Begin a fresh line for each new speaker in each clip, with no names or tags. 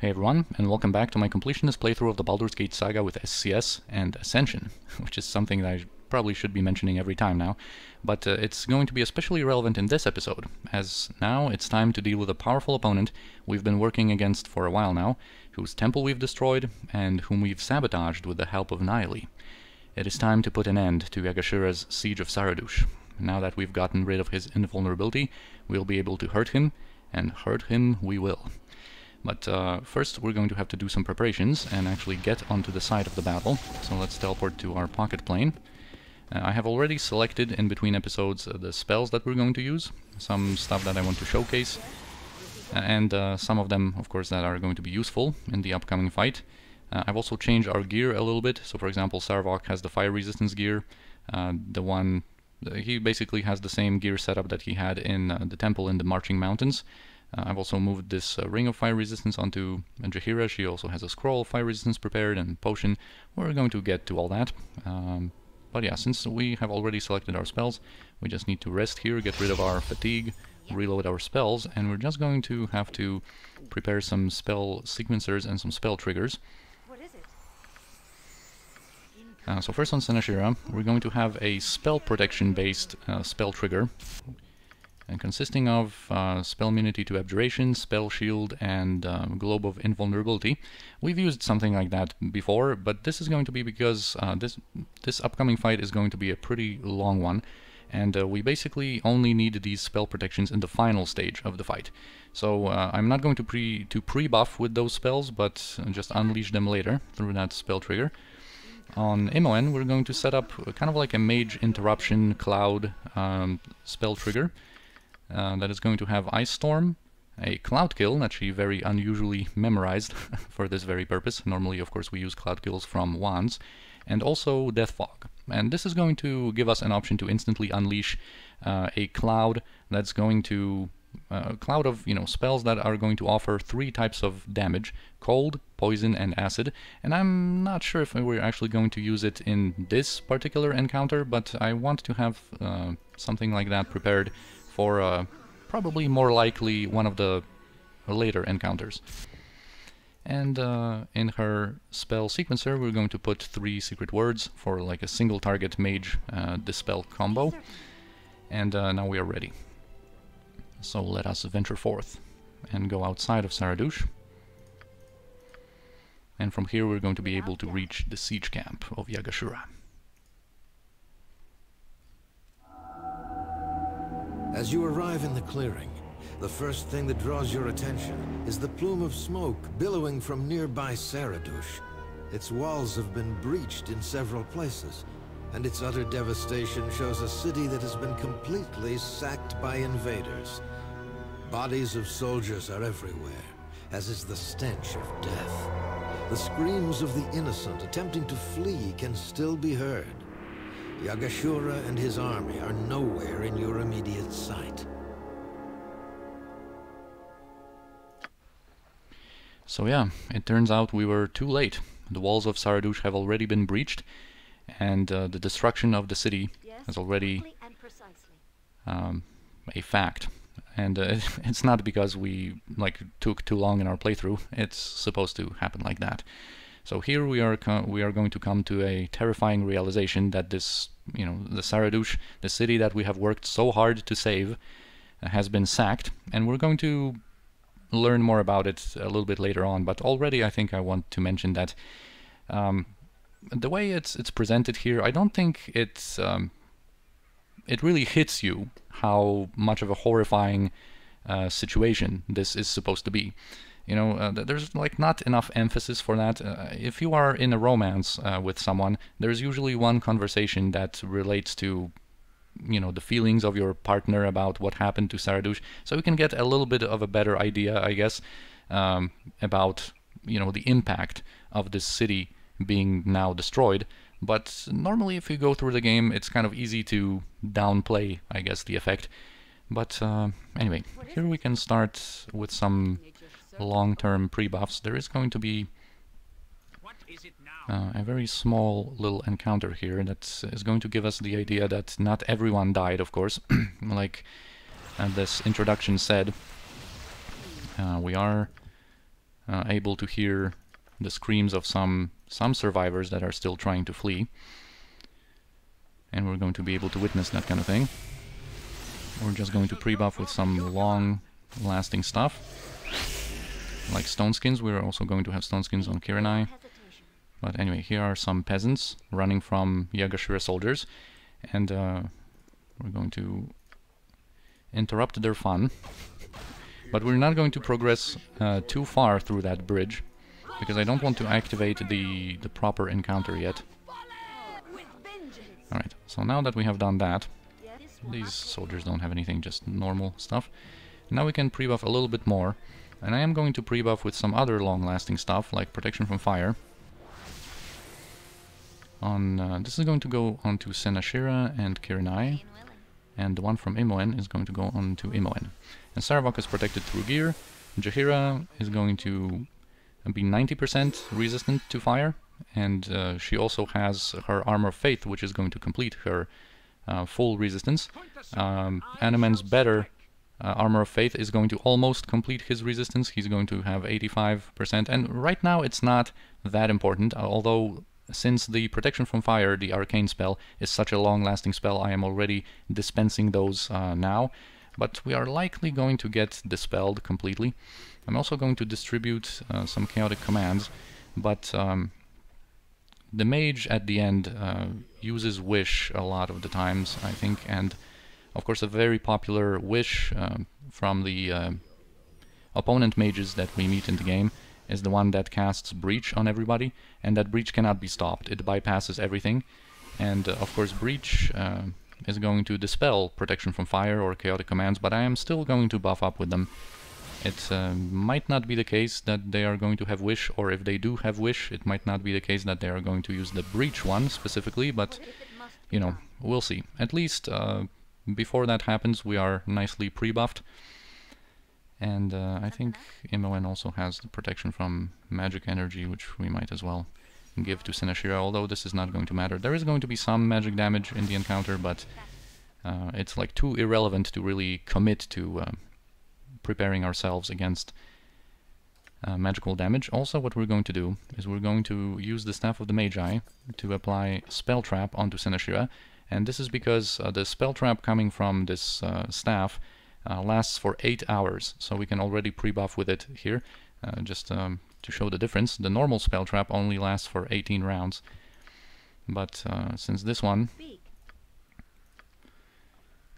Hey everyone, and welcome back to my completionist playthrough of the Baldur's Gate Saga with SCS and Ascension, which is something that I probably should be mentioning every time now, but it's going to be especially relevant in this episode, as now it's time to deal with a powerful opponent we've been working against for a while now, whose temple we've destroyed, and whom we've sabotaged with the help of Nile. It is time to put an end to Yaga-Shura's siege of Saradush. Now that we've gotten rid of his invulnerability, we'll be able to hurt him, and hurt him we will. But first we're going to have to do some preparations and actually get onto the side of the battle. So let's teleport to our pocket plane. I have already selected in between episodes the spells that we're going to use, some stuff that I want to showcase, and some of them, of course, that are going to be useful in the upcoming fight. I've also changed our gear a little bit. So for example, Sarvok has the fire resistance gear. He basically has the same gear setup that he had in the temple in the Marching Mountains. I've also moved this ring of fire resistance onto Jahira. She also has a scroll of fire resistance prepared and potion. We're going to get to all that. But yeah, since we have already selected our spells, we just need to rest here, get rid of our fatigue, reload our spells, and we're just going to have to prepare some spell sequencers and some spell triggers.
What is it?
So first on Senashira, we're going to have a spell protection based spell trigger, and consisting of spell immunity to abjuration, spell shield, and globe of invulnerability. We've used something like that before, but this is going to be because this upcoming fight is going to be a pretty long one, and we basically only need these spell protections in the final stage of the fight. So I'm not going to pre-buff with those spells, but just unleash them later through that spell trigger. On Imoen, we're going to set up kind of like a mage interruption cloud spell trigger. That is going to have Ice Storm, a Cloud Kill that she very unusually memorized for this very purpose. Normally, of course, we use Cloud Kills from wands, and also Death Fog. And this is going to give us an option to instantly unleash a cloud that's going to cloud of spells that are going to offer 3 types of damage: cold, poison, and acid. And I'm not sure if we're actually going to use it in this particular encounter, but I want to have something like that prepared for probably more likely one of the later encounters. And in her spell sequencer, we're going to put 3 secret words for like a single target mage dispel combo. And now we are ready. So let us venture forth and go outside of Saradush. And from here we're going to be able to reach the siege camp of Yaga-Shura.
As you arrive in the clearing, the first thing that draws your attention is the plume of smoke billowing from nearby Saradush. Its walls have been breached in several places, and its utter devastation shows a city that has been completely sacked by invaders. Bodies of soldiers are everywhere, as is the stench of death. The screams of the innocent attempting to flee can still be heard. Yaga-Shura and his army are nowhere in your immediate sight.
So yeah, it turns out we were too late. The walls of Saradush have already been breached, and the destruction of the city is already a fact. And it's not because we took too long in our playthrough. It's supposed to happen like that. So here we are going to come to a terrifying realization that this, the Saradush, the city that we have worked so hard to save, has been sacked, and we're going to learn more about it a little bit later on. But already I think I want to mention that the way it's presented here, I don't think it really hits you how much of a horrifying situation this is supposed to be. There's not enough emphasis for that. If you are in a romance with someone, there's usually one conversation that relates to, the feelings of your partner about what happened to Saradush, so we can get a little bit of a better idea, I guess, about, the impact of this city being now destroyed. But normally if you go through the game, it's kind of easy to downplay, I guess, the effect. But anyway, here we can start with some long-term pre-buffs. There is going to be a very small little encounter here that is going to give us the idea that not everyone died, of course. Like this introduction said, we are able to hear the screams of some survivors that are still trying to flee. And we're going to be able to witness that kind of thing. We're just going to pre-buff with some long-lasting stuff. Like stone skins. We're also going to have stone skins on Kirinai. But anyway, here are some peasants running from Yaga-Shura soldiers. And we're going to interrupt their fun. But we're not going to progress too far through that bridge, because I don't want to activate the proper encounter yet. Alright, so now that we have done that, these soldiers don't have anything, just normal stuff. Now we can pre-buff a little bit more, and I am going to pre-buff with some other long-lasting stuff, like protection from fire. This is going to go onto Senashira and Kirinai, and the one from Imoen is going to go on to Imoen. And Saravok is protected through gear. Jahira is going to be 90% resistant to fire, and she also has her Armor of Faith, which is going to complete her full resistance. Animen's better Armor of Faith is going to almost complete his resistance. He's going to have 85%, and right now it's not that important, although since the protection from fire, the arcane spell, is such a long-lasting spell, I am already dispensing those now. But we are likely going to get dispelled completely. I'm also going to distribute some chaotic commands, but the mage at the end uses wish a lot of the times, I think, and of course a very popular wish from the opponent mages that we meet in the game is the one that casts Breach on everybody, and that Breach cannot be stopped. It bypasses everything, and of course Breach is going to dispel protection from fire or chaotic commands, but I am still going to buff up with them. It might not be the case that they are going to have wish, or if they do have wish, it might not be the case that they are going to use the Breach one specifically, but you know, we'll see. At least before that happens, we are nicely pre-buffed. And I think Imoen also has the protection from magic energy, which we might as well give to Senashira, although this is not going to matter. There is going to be some magic damage in the encounter, but it's like too irrelevant to really commit to preparing ourselves against magical damage. Also, what we're going to do is we're going to use the Staff of the Magi to apply Spell Trap onto Senashira, and this is because the Spell Trap coming from this staff lasts for 8 hours, so we can already pre-buff with it here, just to show the difference. The normal spell trap only lasts for 18 rounds, but since this one,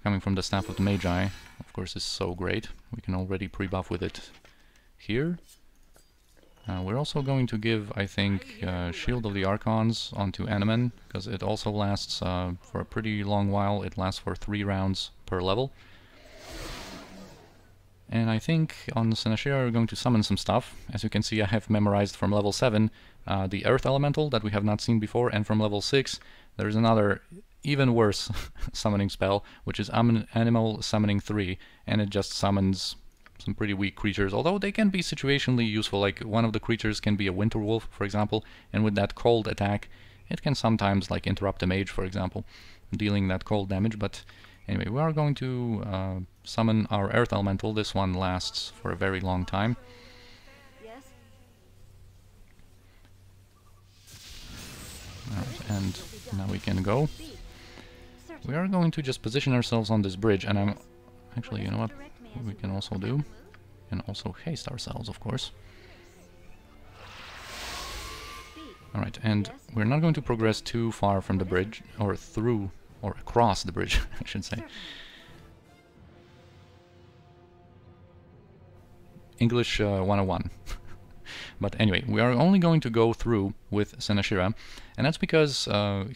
coming from the Staff of the Magi, of course is so great, we can already pre-buff with it here. We're also going to give, I think, Shield of the Archons onto Animen, because it also lasts for a pretty long while. It lasts for 3 rounds per level. And I think on Senashira we're going to summon some stuff. As you can see, I have memorized from level 7 the Earth Elemental that we have not seen before, and from level 6 there is another even worse summoning spell, which is Animal Summoning 3, and it just summons some pretty weak creatures, although they can be situationally useful. Like one of the creatures can be a Winter Wolf, for example, and with that cold attack it can sometimes like interrupt a mage, for example, dealing that cold damage. But anyway, we are going to summon our Earth Elemental. This one lasts for a very long time. Alright, and now we can go. We are going to just position ourselves on this bridge, and I'm... Actually, you know what we can also do? We can also haste ourselves, of course. Alright, and we're not going to progress too far from the bridge, or through, or across the bridge, I should say. English 101. But anyway, we are only going to go through with Senashira, and that's because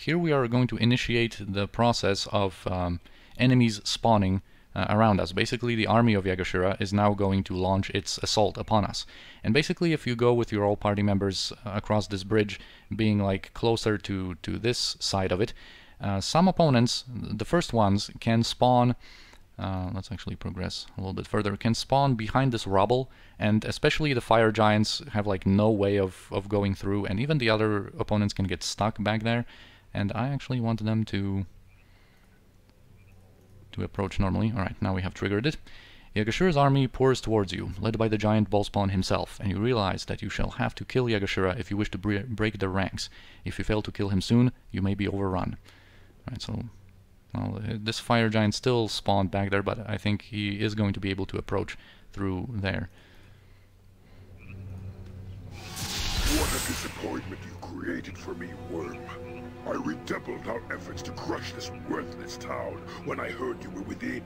here we are going to initiate the process of enemies spawning around us. Basically, the army of Yaga-Shura is now going to launch its assault upon us. And basically, if you go with your all party members across this bridge, being like closer to this side of it, some opponents, the first ones, can spawn... let's actually progress a little bit further. Can spawn behind this rubble, and especially the fire giants have like no way of going through, and even the other opponents can get stuck back there. And I actually want them to approach normally. Alright, now we have triggered it. Yaga-Shura's army pours towards you, led by the giant Bhaalspawn himself, and you realize that you shall have to kill Yaga-Shura if you wish to break their ranks. If you fail to kill him soon, you may be overrun. Right, so, well, this fire giant still spawned back there, but I think he is going to be able to approach through there.
What a disappointment you created for me, Worm. I redoubled our efforts to crush this worthless town when I heard you were within.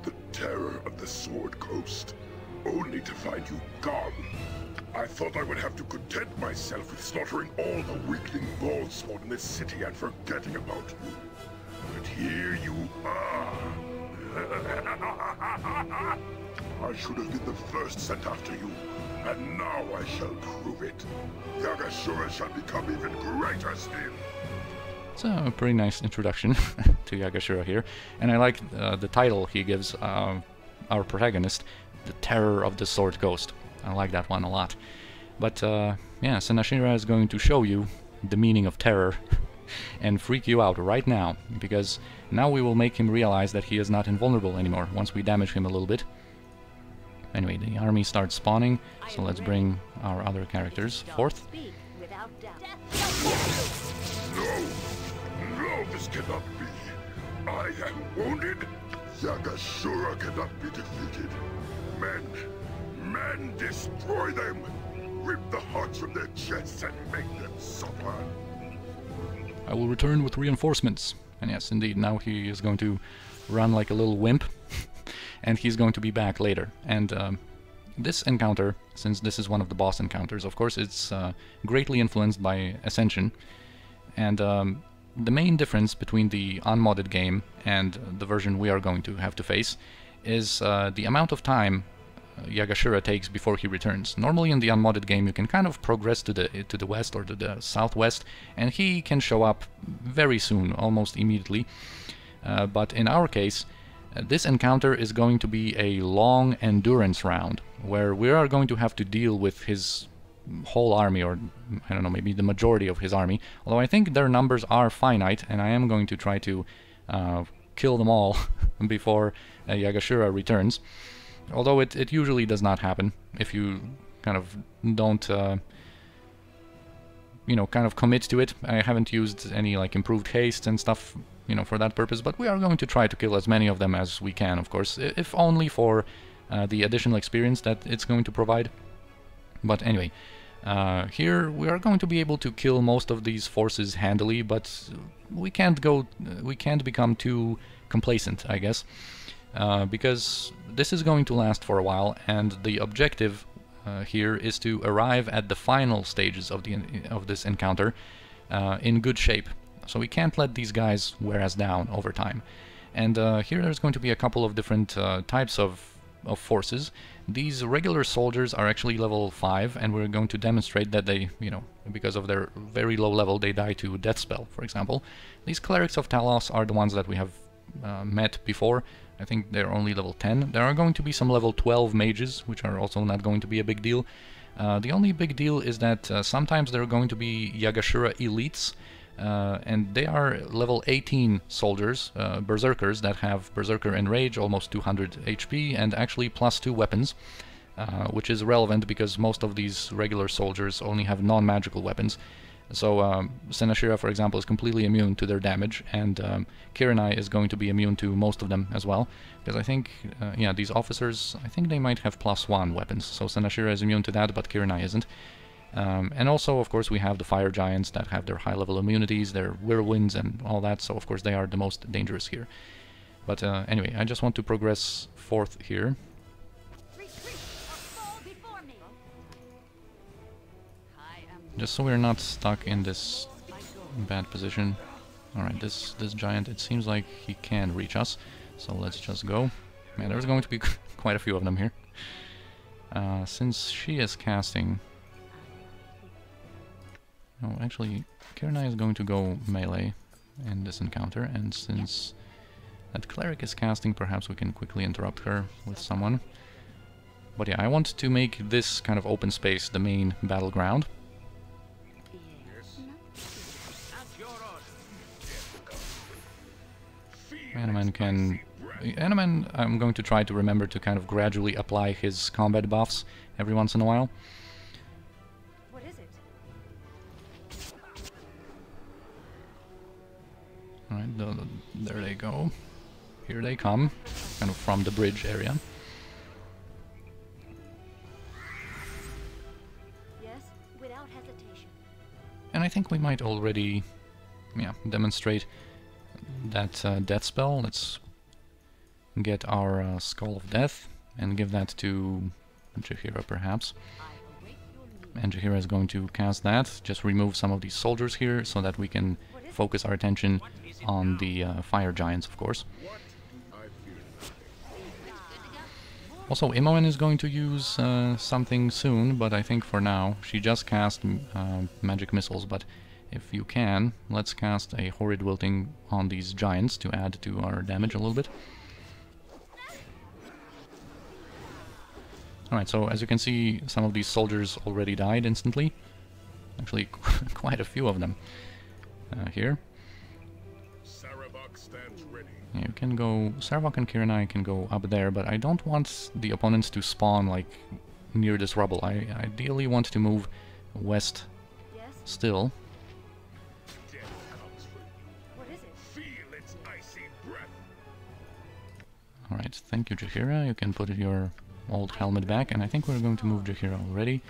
The terror of the Sword Coast, only to find you gone. I thought I would have to content myself with slaughtering all the weakling Bhaalspawn in this city and forgetting about you. But here you are. I should have been the first sent after you, and now I shall prove it. Yaga-Shura shall become even greater still.
It's a pretty nice introduction to Yaga-Shura here, and I like the title he gives our protagonist, The Terror of the Sword Coast. I like that one a lot. But yeah, Senashira is going to show you the meaning of terror and freak you out right now, because now we will make him realize that he is not invulnerable anymore once we damage him a little bit. Anyway, the army starts spawning, so let's bring our other characters forth.
No, this cannot be. I am wounded. Yaga-Shura cannot be defeated. Men, destroy them. Rip the hearts from their chests and make them suffer.
I will return with reinforcements. And yes, indeed, now he is going to run like a little wimp. And he's going to be back later. And this encounter, since this is one of the boss encounters, of course, it's greatly influenced by Ascension. And the main difference between the unmodded game and the version we are going to have to face is the amount of time Yaga-Shura takes before he returns. Normally in the unmodded game you can kind of progress to the west or to the southwest, and he can show up very soon, almost immediately. But in our case, this encounter is going to be a long endurance round, where we are going to have to deal with his whole army, or I don't know, maybe the majority of his army, although I think their numbers are finite, and I am going to try to kill them all before Yaga-Shura returns. Although it usually does not happen if you kind of don't, you know, kind of commit to it. I haven't used any like improved haste and stuff, you know, for that purpose, but we are going to try to kill as many of them as we can, of course, if only for the additional experience that it's going to provide. But anyway, here we are going to be able to kill most of these forces handily, but we can't become too complacent, I guess. Because this is going to last for a while, and the objective here is to arrive at the final stages of this encounter in good shape. So we can't let these guys wear us down over time. And here there's going to be a couple of different types of forces. These regular soldiers are actually level 5, and we're going to demonstrate that they, you know, because of their very low level, they die to death spell, for example. These clerics of Talos are the ones that we have met before. I think they're only level 10. There are going to be some level 12 mages, which are also not going to be a big deal. The only big deal is that sometimes there are going to be Yaga-Shura elites, and they are level 18 soldiers, berserkers, that have berserker enrage, almost 200 HP, and actually +2 weapons, which is relevant because most of these regular soldiers only have non-magical weapons. So Senashira, for example, is completely immune to their damage, and Kiranai is going to be immune to most of them as well, because I think, yeah, these officers, I think they might have +1 weapons, so Senashira is immune to that, but Kiranai isn't. And also, of course, we have the Fire Giants that have their high-level immunities, their whirlwinds and all that, so of course they are the most dangerous here. But anyway, I just want to progress forth here. Just so we're not stuck in this bad position. Alright, this giant, it seems like he can reach us, so let's just go. Man, there's going to be quite a few of them here. Since she is casting... No, actually, Kiranai is going to go melee in this encounter, and since that cleric is casting, perhaps we can quickly interrupt her with someone. But yeah, I want to make this kind of open space the main battleground. Animan can Animan, I'm going to try to remember to kind of gradually apply his combat buffs every once in a while.
What is it?
Alright, there they go. Here they come, kind of from the bridge area.
Yes, without hesitation.
And I think we might already, yeah, demonstrate that death spell. Let's get our Skull of Death and give that to Jaheira, perhaps. And Jaheira is going to cast that. Just remove some of these soldiers here so that we can focus our attention on the Fire Giants, of course. Also, Imoen is going to use something soon, but I think for now she just cast magic missiles. But if you can, let's cast a Horrid Wilting on these giants to add to our damage a little bit. Alright, so as you can see, some of these soldiers already died instantly. Actually, quite a few of them here. Yeah, you can go... Sarvok and Kiranai can go up there, but I don't want the opponents to spawn, like, near this rubble. I ideally want to move west still. Alright, thank you, Jaheira. You can put your old helmet back, and I think we're going to move Jaheira already.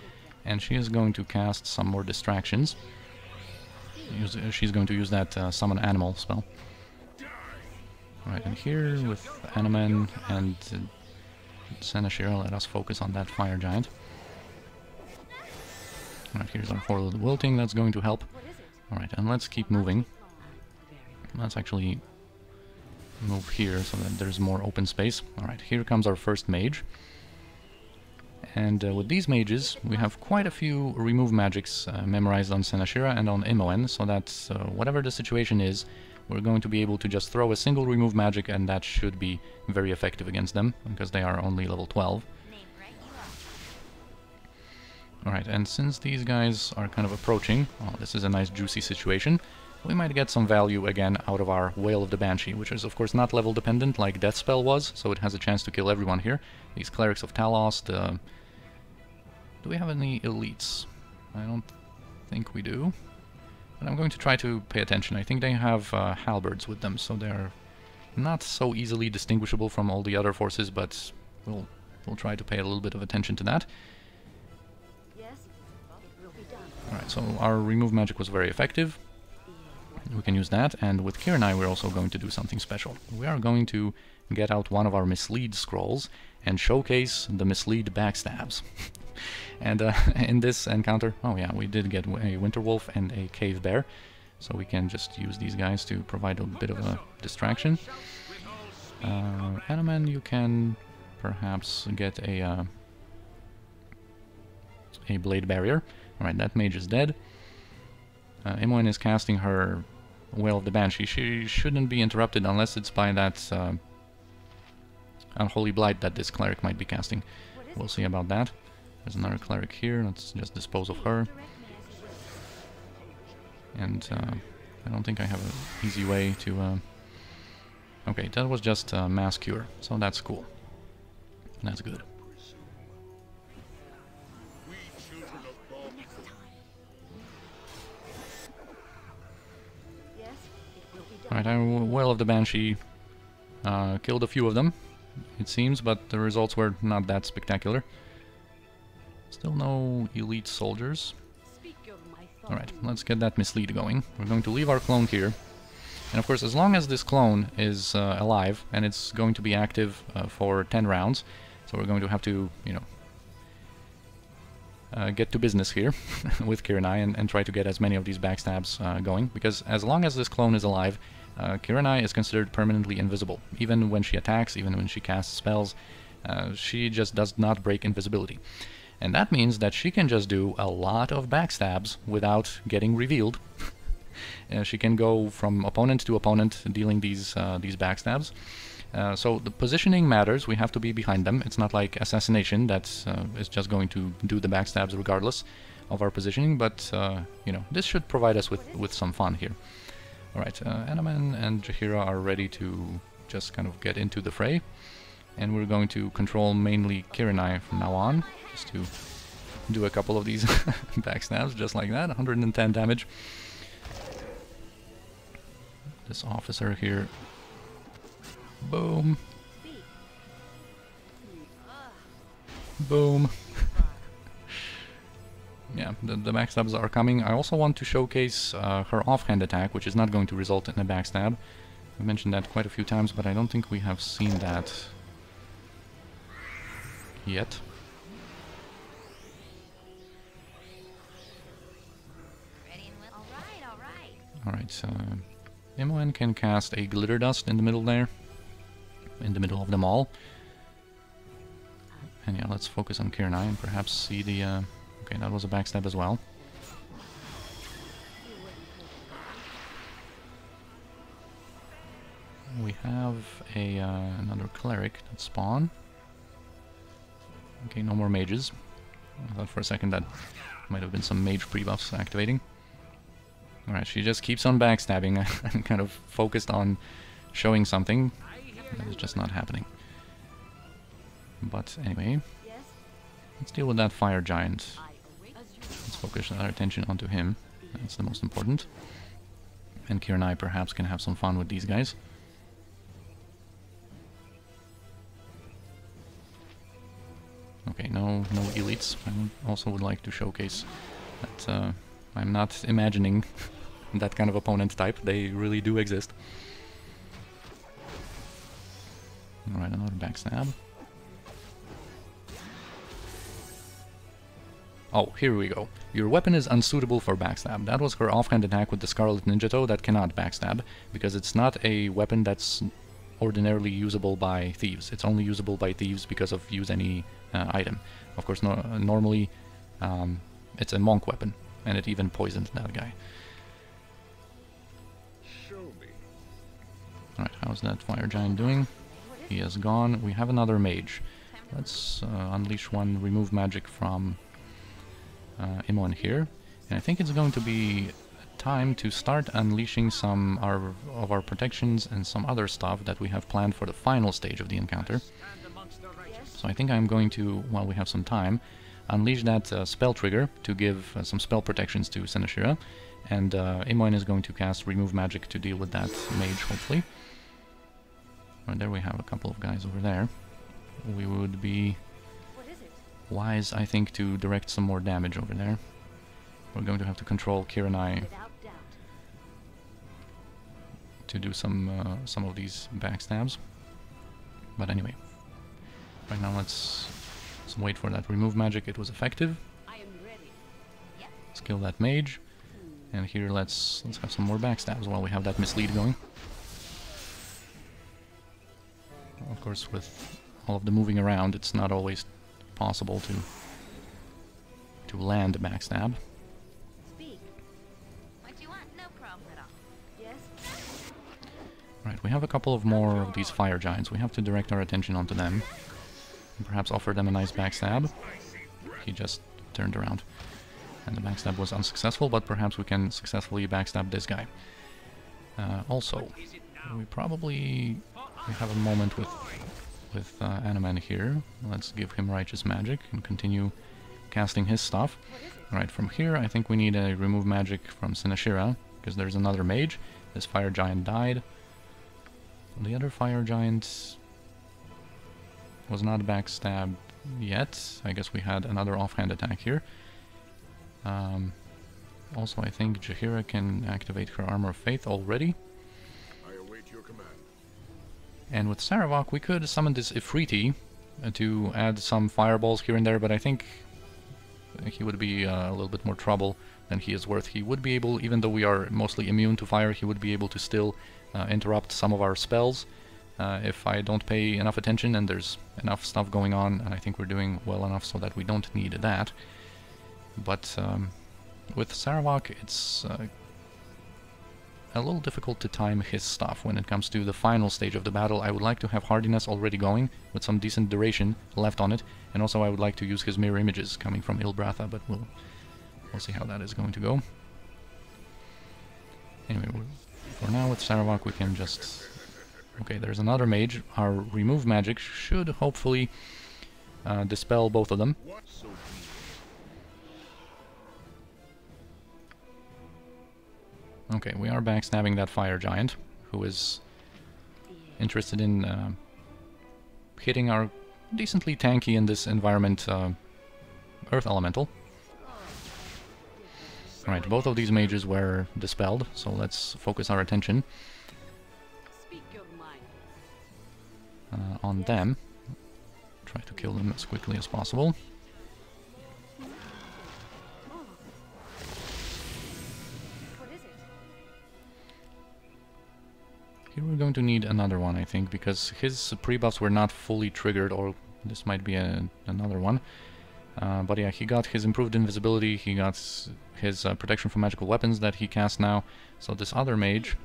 And she is going to cast some more distractions. She's going to use that summon animal spell. Alright, and here with Animan and Senashira, let us focus on that Fire Giant. Alright, here's our Horrid Wilting, that's going to help. Alright, and let's keep moving. Let's actually move here so that there's more open space. Alright, here comes our first mage. And with these mages, we have quite a few remove magics memorized on Senashira and on Imoen, so that whatever the situation is, we're going to be able to just throw a single remove magic, and that should be very effective against them, because they are only level 12. Alright, and since these guys are kind of approaching, oh, this is a nice juicy situation, we might get some value again out of our Wail of the Banshee, which is of course not level dependent like Death Spell was, so it has a chance to kill everyone here. These Clerics of Talos, do we have any elites? I don't think we do. But I'm going to try to pay attention. I think they have halberds with them, so they're not so easily distinguishable from all the other forces, but we'll try to pay a little bit of attention to that. Alright, so our remove magic was very effective. We can use that, and with Kiranai we're also going to do something special. We are going to get out one of our Mislead scrolls and showcase the Mislead backstabs. And in this encounter, oh yeah, we did get a Winter Wolf and a Cave Bear, so we can just use these guys to provide a bit of a distraction. Animan, you can perhaps get a Blade Barrier. Alright, that mage is dead. Imoen is casting her Wail of the Banshee. She shouldn't be interrupted unless it's by that Unholy Blight that this cleric might be casting. We'll see about that. There's another cleric here, let's just dispose of her. And I don't think I have an easy way to... Okay, that was just Mass Cure, so that's cool. That's good. Alright, Wail of the Banshee killed a few of them, it seems, but the results were not that spectacular. Still no elite soldiers. Alright, let's get that Mislead going. We're going to leave our clone here. And of course, as long as this clone is alive, and it's going to be active for 10 rounds, so we're going to have to, you know, get to business here with Kiranai and try to get as many of these backstabs going, because as long as this clone is alive, Kiranai is considered permanently invisible. Even when she attacks, even when she casts spells, she just does not break invisibility. And that means that she can just do a lot of backstabs without getting revealed. She can go from opponent to opponent dealing these backstabs. So the positioning matters. We have to be behind them. It's not like Assassination that is just going to do the backstabs regardless of our positioning, but you know, this should provide us with some fun here. Alright, Animan and Jaheira are ready to just kind of get into the fray. And we're going to control mainly Kirinai from now on, just to do a couple of these backstabs, just like that. 110 damage. This officer here. Boom. Boom. Yeah, the backstabs are coming. I also want to showcase her offhand attack, which is not going to result in a backstab. I've mentioned that quite a few times, but I don't think we have seen that yet. Alright, Imoen can cast a Glitter Dust in the middle there, in the middle of them all. And yeah, let's focus on Kirinai and perhaps see the... okay, that was a backstab as well. We have a another cleric that spawn. Okay, no more mages. I thought for a second that might have been some mage pre-buffs activating. Alright, she just keeps on backstabbing. I'm kind of focused on showing something that is just not happening. But anyway, let's deal with that Fire Giant. Let's focus our attention onto him. That's the most important. And Kirinai perhaps can have some fun with these guys. Okay, no elites. I also would like to showcase that I'm not imagining that kind of opponent type. They really do exist. Alright, another backstab. Oh, here we go. Your weapon is unsuitable for backstab. That was her offhand attack with the Scarlet Ninja Toe that cannot backstab, because it's not a weapon that's ordinarily usable by thieves. It's only usable by thieves because of use any item. Of course, normally it's a monk weapon, and it even poisoned that guy. Alright, how's that Fire Giant doing? He is gone. We have another mage. Let's unleash one remove magic from Imoen here. And I think it's going to be time to start unleashing some of our protections and some other stuff that we have planned for the final stage of the encounter. So I think I'm going to, while we have some time, unleash that spell trigger to give some spell protections to Senashira, and Imoen is going to cast remove magic to deal with that mage, hopefully. Right, there we have a couple of guys over there. We would be wise, I think, to direct some more damage over there. We're going to have to control Kirinai to do some of these backstabs. But anyway, right now let's wait for that remove magic. It was effective. Let's kill that mage, and here let's have some more backstabs while we have that mislead going. Of course, with all of the moving around, it's not always possible to land a backstab. Right, we have a couple of more of these Fire Giants. We have to direct our attention onto them. And perhaps offer them a nice backstab. He just turned around. And the backstab was unsuccessful, but perhaps we can successfully backstab this guy. Also, we have a moment with Animan here. Let's give him Righteous Magic and continue casting his stuff. Alright, from here I think we need a remove magic from Senashira, because there's another mage. This Fire Giant died. The other Fire Giant was not backstabbed yet. I guess we had another offhand attack here. Also, I think Jaheira can activate her Armor of Faith already.
I await your command.
And with Saravok, we could summon this Ifriti to add some fireballs here and there, but I think he would be a little bit more trouble than he is worth. He would be able, even though we are mostly immune to fire, he would be able to still interrupt some of our spells if I don't pay enough attention and there's enough stuff going on, and I think we're doing well enough so that we don't need that. But with Saravok, it's a little difficult to time his stuff when it comes to the final stage of the battle. I would like to have Hardiness already going, with some decent duration left on it, and also I would like to use his mirror images coming from Ilbratha, but we'll see how that is going to go. Anyway, for now with Saravok we can just Okay, there's another mage. Our remove magic should hopefully dispel both of them. Okay, we are backstabbing that Fire Giant, who is interested in hitting our decently tanky in this environment Earth Elemental. Alright, both of these mages were dispelled, so let's focus our attention on them. Try to kill them as quickly as possible. Here we're going to need another one, I think, because his pre-buffs were not fully triggered, or this might be another one. But yeah, he got his improved invisibility, he got his protection from magical weapons that he casts now. So this other mage...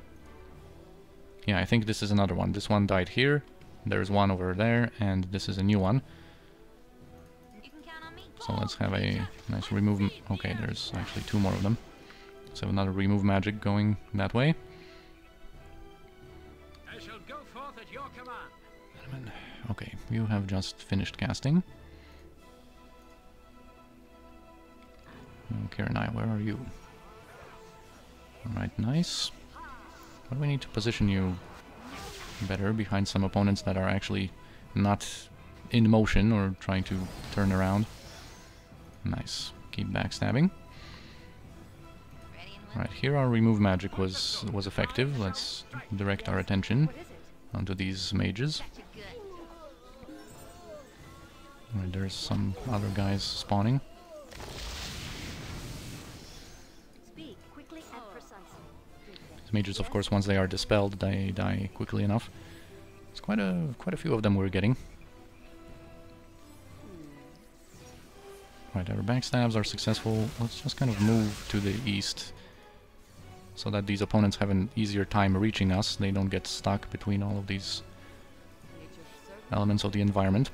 Yeah, I think this is another one. This one died here, there's one over there, and this is a new one. So let's have a nice remove... Okay, there's actually two more of them. Let's have another remove magic going that way.
I shall go forth at your command.
Okay, you have just finished casting. Okay, Renai, where are you? Alright, nice. But we need to position you better behind some opponents that are actually not in motion or trying to turn around. Nice. Keep backstabbing. Alright, here our remove magic was effective. Let's direct our attention onto these mages. Alright, there's some other guys spawning. These mages, of course, once they are dispelled, they die quickly enough. It's quite a few of them we're getting. Right, our backstabs are successful. Let's just kind of move to the east so that these opponents have an easier time reaching us. They don't get stuck between all of these elements of the environment.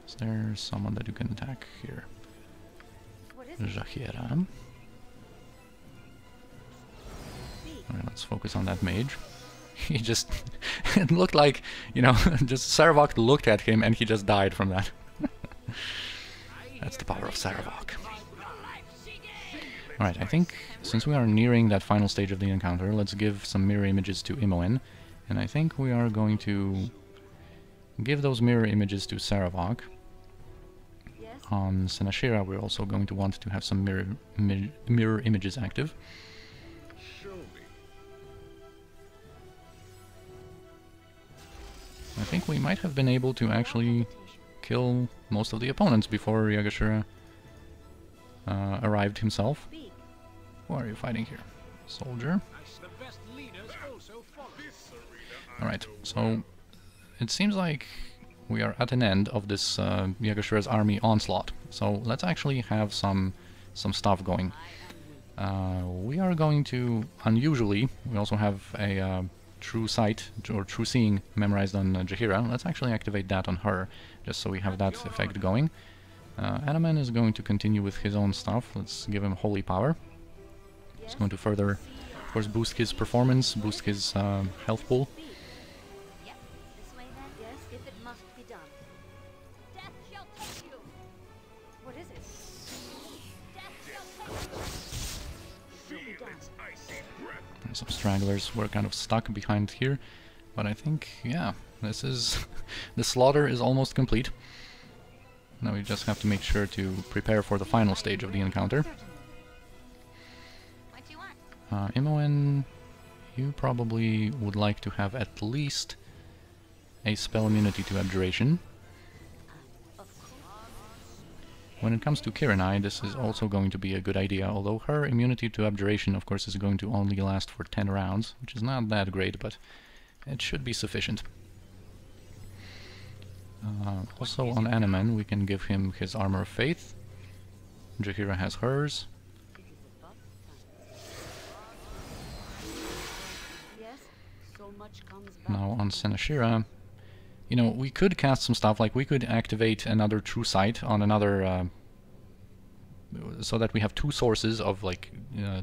Is there someone that you can attack here? Yaga-Shura. Alright, let's focus on that mage. He just... it looked like, you know, just Saravok looked at him and he just died from that. That's the power of Saravok. Alright, I think since we are nearing that final stage of the encounter, let's give some mirror images to Imoen. And I think we are going to give those mirror images to Saravok. On Senashira, we're also going to want to have some mirror images active. I think we might have been able to actually kill most of the opponents before Yaga-Shura arrived himself. Who are you fighting here? Soldier. Alright, so it seems like we are at an end of this Yaga-Shura's army onslaught. So let's actually have some stuff going. We are going to, unusually, we also have a True Sight, or True Seeing, memorized on Jaheira. Let's actually activate that on her, just so we have that effect going. Anaman is going to continue with his own stuff. Let's give him Holy Power. It's going to further, of course, boost his performance, boost his health pool. Some stragglers were kind of stuck behind here, but I think, yeah, this is... the slaughter is almost complete. Now we just have to make sure to prepare for the final stage of the encounter. Imoen, you probably would like to have at least a spell immunity to abjuration. When it comes to Kiranai, this is also going to be a good idea, although her immunity to abjuration, of course, is going to only last for 10 rounds, which is not that great, but it should be sufficient. Also on Anaman, we can give him his Armor of Faith. Jaheira has hers. Now on Senashira, you know, we could cast some stuff, like we could activate another True Sight on another so that we have two sources of like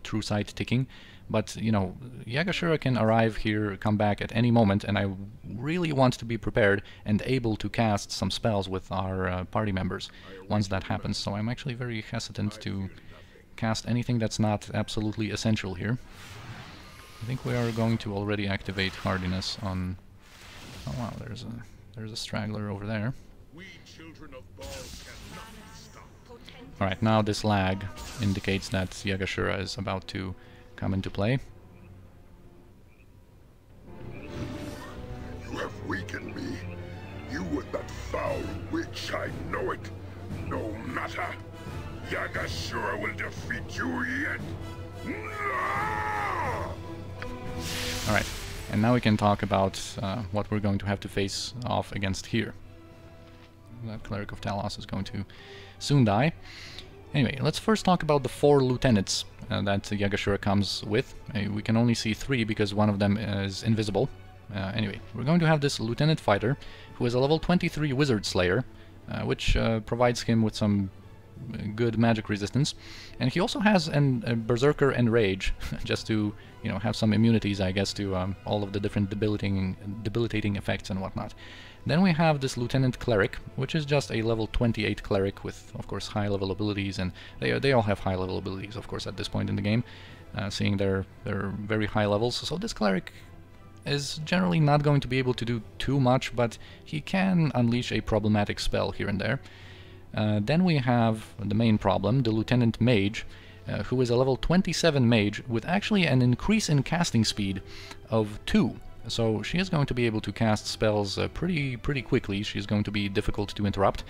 true sight ticking. But you know, Yaga-Shura can arrive here, come back at any moment, and I really want to be prepared and able to cast some spells with our party members once that happens. So I'm actually very hesitant to cast anything that's not absolutely essential here. I think we are going to already activate hardiness on... Oh wow, there's a straggler over there.
We children of Bhaal cannot be stopped.
Alright, now this lag indicates that Yaga-Shura is about to come into play.
You have weakened me. You and that foul witch, I know it. No matter. Yaga-Shura will defeat you yet.
Alright, and now we can talk about what we're going to have to face off against here. That Cleric of Talos is going to soon die. Anyway, let's first talk about the 4 lieutenants that Yaga-Shura comes with. We can only see 3 because one of them is invisible. Anyway, we're going to have this Lieutenant Fighter, who is a level 23 Wizard Slayer, which provides him with some good magic resistance. And he also has a Berserker Enrage, just to, you know, have some immunities, I guess, to all of the different debilitating effects and whatnot. Then we have this Lieutenant Cleric, which is just a level 28 Cleric with, of course, high-level abilities, and they all have high-level abilities, of course, at this point in the game, seeing their very high levels. So this Cleric is generally not going to be able to do too much, but he can unleash a problematic spell here and there. Then we have the main problem, the Lieutenant Mage, who is a level 27 Mage with actually an increase in casting speed of 2. So she is going to be able to cast spells pretty quickly. She's going to be difficult to interrupt.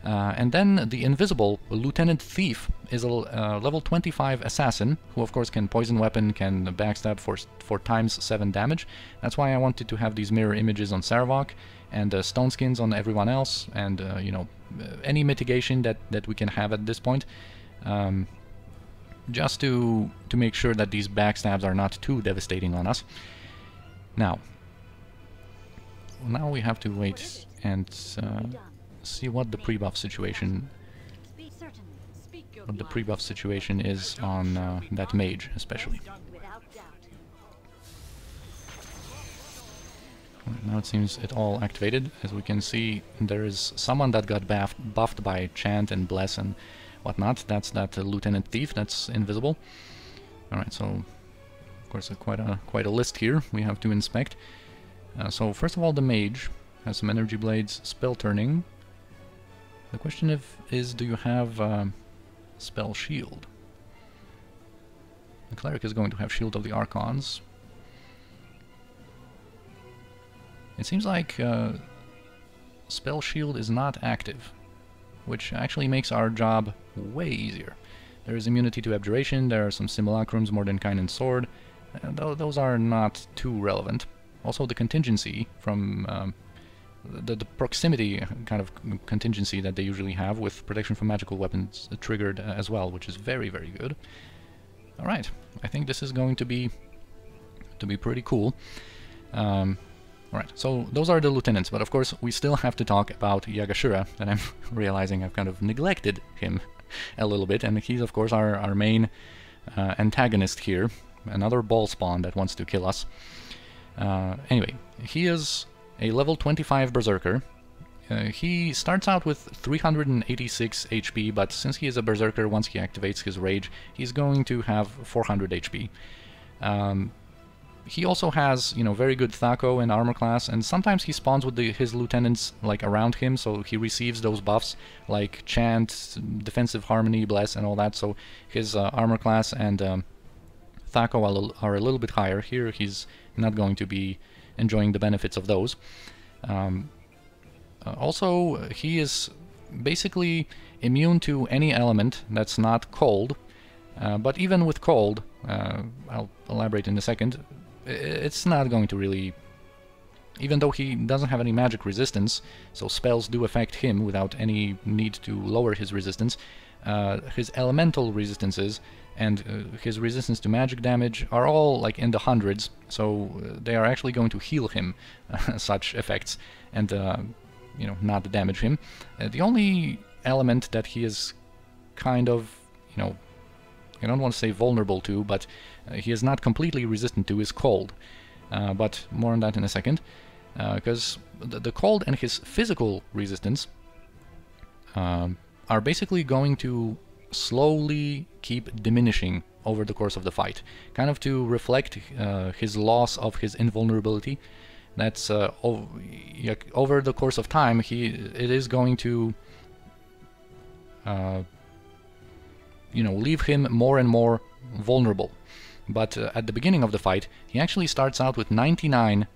And then the invisible Lieutenant Thief is a level 25 Assassin, who of course can Poison Weapon, can backstab for times 7 damage. That's why I wanted to have these mirror images on Saravok, and Stone Skins on everyone else, and you know, any mitigation that we can have at this point. Just to make sure that these backstabs are not too devastating on us. Now we have to wait and see what the pre-buff situation is on that mage, especially. Now it seems it all activated. As we can see, there is someone that got buffed by Chant and Bless and whatnot. That's that Lieutenant Thief that's invisible. Alright, so of course quite a list here we have to inspect. So first of all, the mage has some energy blades, spell turning. The question is, do you have spell shield? The cleric is going to have Shield of the Archons. It seems like spell shield is not active, which actually makes our job way easier. There is immunity to abjuration, there are some simulacrums, Mordenkainen and Sword. Those are not too relevant. Also the contingency from the proximity kind of contingency that they usually have with protection from magical weapons triggered as well, which is very good. Alright, I think this is going to be pretty cool. Alright, so those are the lieutenants, but of course we still have to talk about Yaga-Shura, and I'm realizing I've kind of neglected him a little bit, and he's of course our main antagonist here, another Bhaalspawn that wants to kill us. Anyway, he is a level 25 Berserker. He starts out with 386 HP, but since he is a Berserker, once he activates his Rage, he's going to have 400 HP. He also has, you know, very good Thaco and armor class, and sometimes he spawns with his lieutenants like around him, so he receives those buffs like Chant, Defensive Harmony, Bless, and all that. So his armor class and Thaco are a little bit higher. Here he's not going to be enjoying the benefits of those. Also, he is basically immune to any element that's not cold, but even with cold, I'll elaborate in a second, it's not going to really... Even though he doesn't have any magic resistance, so spells do affect him without any need to lower his resistance, his elemental resistances and his resistance to magic damage are all like in the hundreds, so they are actually going to heal him such effects and you know, not damage him. The only element that he is kind of, you know, I don't want to say vulnerable to, but he is not completely resistant to, is cold. But more on that in a second, because the cold and his physical resistance are basically going to slowly keep diminishing over the course of the fight, kind of to reflect his loss of his invulnerability. That's over the course of time, it is going to you know, leave him more and more vulnerable. But at the beginning of the fight, he actually starts out with 99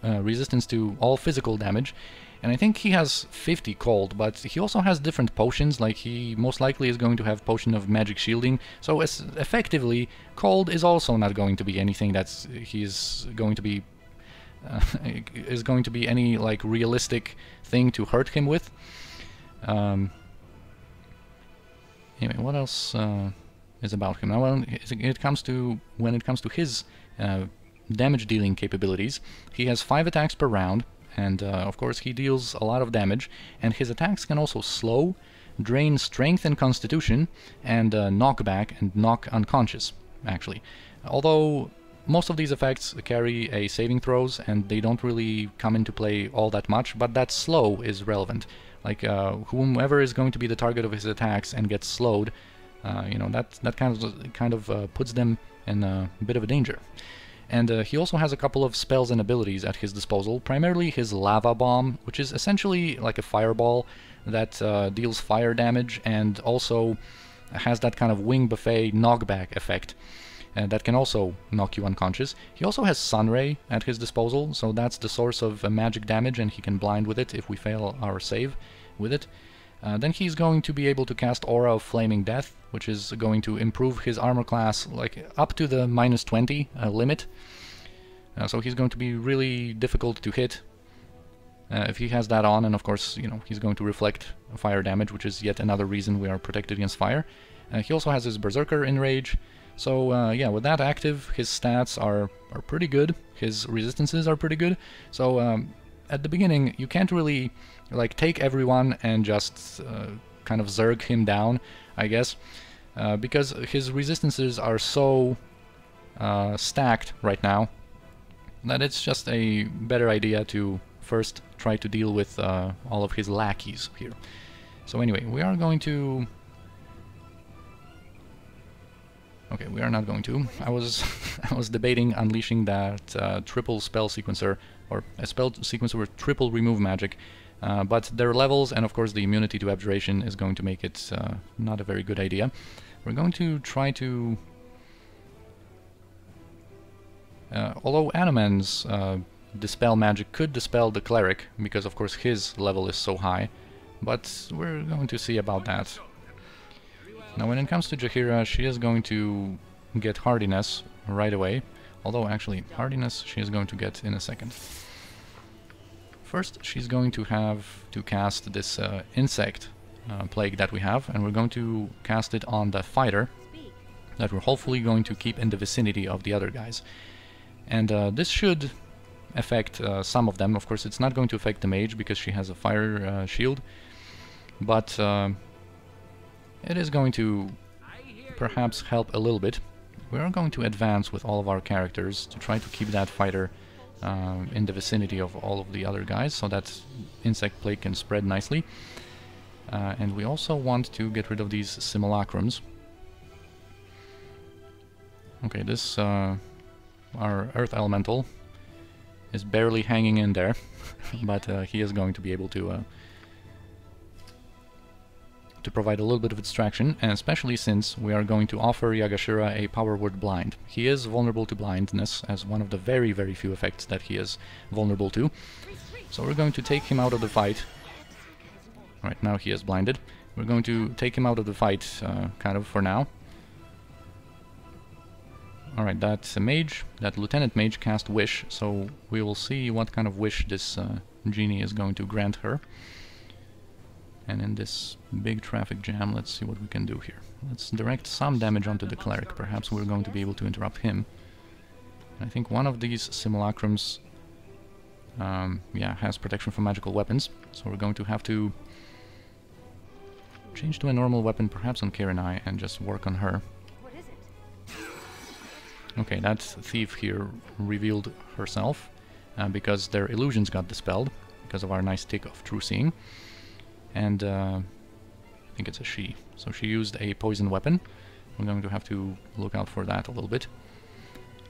resistance to all physical damage, and I think he has 50 cold, but he also has different potions, like he most likely is going to have potion of magic shielding, so effectively, cold is also not going to be anything that's he's going to be is going to be any like realistic thing to hurt him with. Anyway, what else is about him? Now, when it comes to his damage dealing capabilities, he has 5 attacks per round, and of course he deals a lot of damage, and his attacks can also slow, drain strength and constitution, and knock back and knock unconscious, actually. Although most of these effects carry a saving throws, and they don't really come into play all that much, but that slow is relevant. Like whomever is going to be the target of his attacks and gets slowed, you know, that kind of puts them in a bit of a danger. And he also has a couple of spells and abilities at his disposal, primarily his Lava Bomb, which is essentially like a fireball that deals fire damage and also has that kind of wing buffet knockback effect that can also knock you unconscious. He also has Sunray at his disposal, so that's the source of magic damage, and he can blind with it if we fail our save with it. Then he's going to be able to cast Aura of Flaming Death, which is going to improve his armor class like up to the -20 limit. So he's going to be really difficult to hit if he has that on, and of course, you know, he's going to reflect fire damage, which is yet another reason we are protected against fire. He also has his Berserker Enrage. So yeah, with that active, his stats are pretty good. His resistances are pretty good. So at the beginning, you can't really like take everyone and just kind of zerg him down, I guess, because his resistances are so stacked right now that it's just a better idea to first try to deal with all of his lackeys here. So anyway, we are going to... Okay, we are not going to. I was debating unleashing that triple spell sequencer, or a spell sequencer with triple remove magic, but their levels and of course the immunity to abjuration is going to make it not a very good idea. We're going to try to... although Anoman's dispel magic could dispel the cleric, because of course his level is so high, but we're going to see about that. Now when it comes to Jaheira, she is going to get hardiness right away, although actually hardiness she is going to get in a second. First she's going to have to cast this insect plague that we have, and we're going to cast it on the fighter that we're hopefully going to keep in the vicinity of the other guys. And this should affect some of them. Of course it's not going to affect the mage because she has a fire shield, but it is going to perhaps help a little bit. We are going to advance with all of our characters to try to keep that fighter in the vicinity of all of the other guys, so that insect plague can spread nicely. And we also want to get rid of these simulacrums. Okay, this our earth elemental is barely hanging in there, but he is going to be able to provide a little bit of distraction, and especially since we are going to offer Yaga-Shura a power word blind. He is vulnerable to blindness as one of the very, very few effects that he is vulnerable to. So we're going to take him out of the fight. Right now he is blinded. We're going to take him out of the fight, kind of, for now. Alright, that mage, that lieutenant mage cast Wish, so we will see what kind of wish this genie is going to grant her. And in this big traffic jam, let's see what we can do here. Let's direct some damage onto the cleric. Perhaps we're going to be able to interrupt him. I think one of these simulacrums yeah, has protection from magical weapons, so we're going to have to change to a normal weapon, perhaps on Kirinai, and just work on her.
What is it?
Okay, that thief here revealed herself because their illusions got dispelled because of our nice tick of true seeing. And I think it's a she. So she used a poison weapon. We're going to have to look out for that a little bit.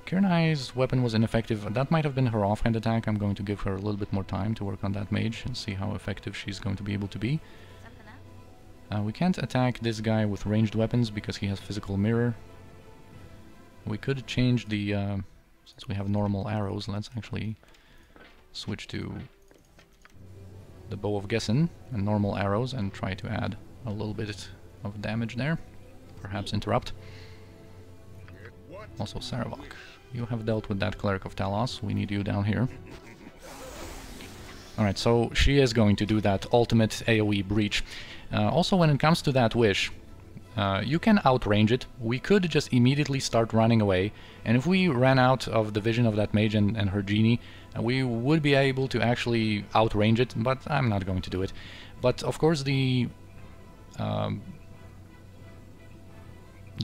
Kirinai's weapon was ineffective. That might have been her offhand attack. I'm going to give her a little bit more time to work on that mage and see how effective she's going to be able to be.
Something up?
We can't attack this guy with ranged weapons because he has physical mirror. We could change the... since we have normal arrows, let's actually switch to the Bow of Gessen and normal arrows and try to add a little bit of damage there. Perhaps interrupt. Also Saravok, you have dealt with that Cleric of Talos, we need you down here. Alright, so she is going to do that ultimate AoE breach. Also when it comes to that wish, you can outrange it. We could just immediately start running away, and if we ran out of the vision of that mage and her genie, we would be able to actually outrange it, but I'm not going to do it. But of course the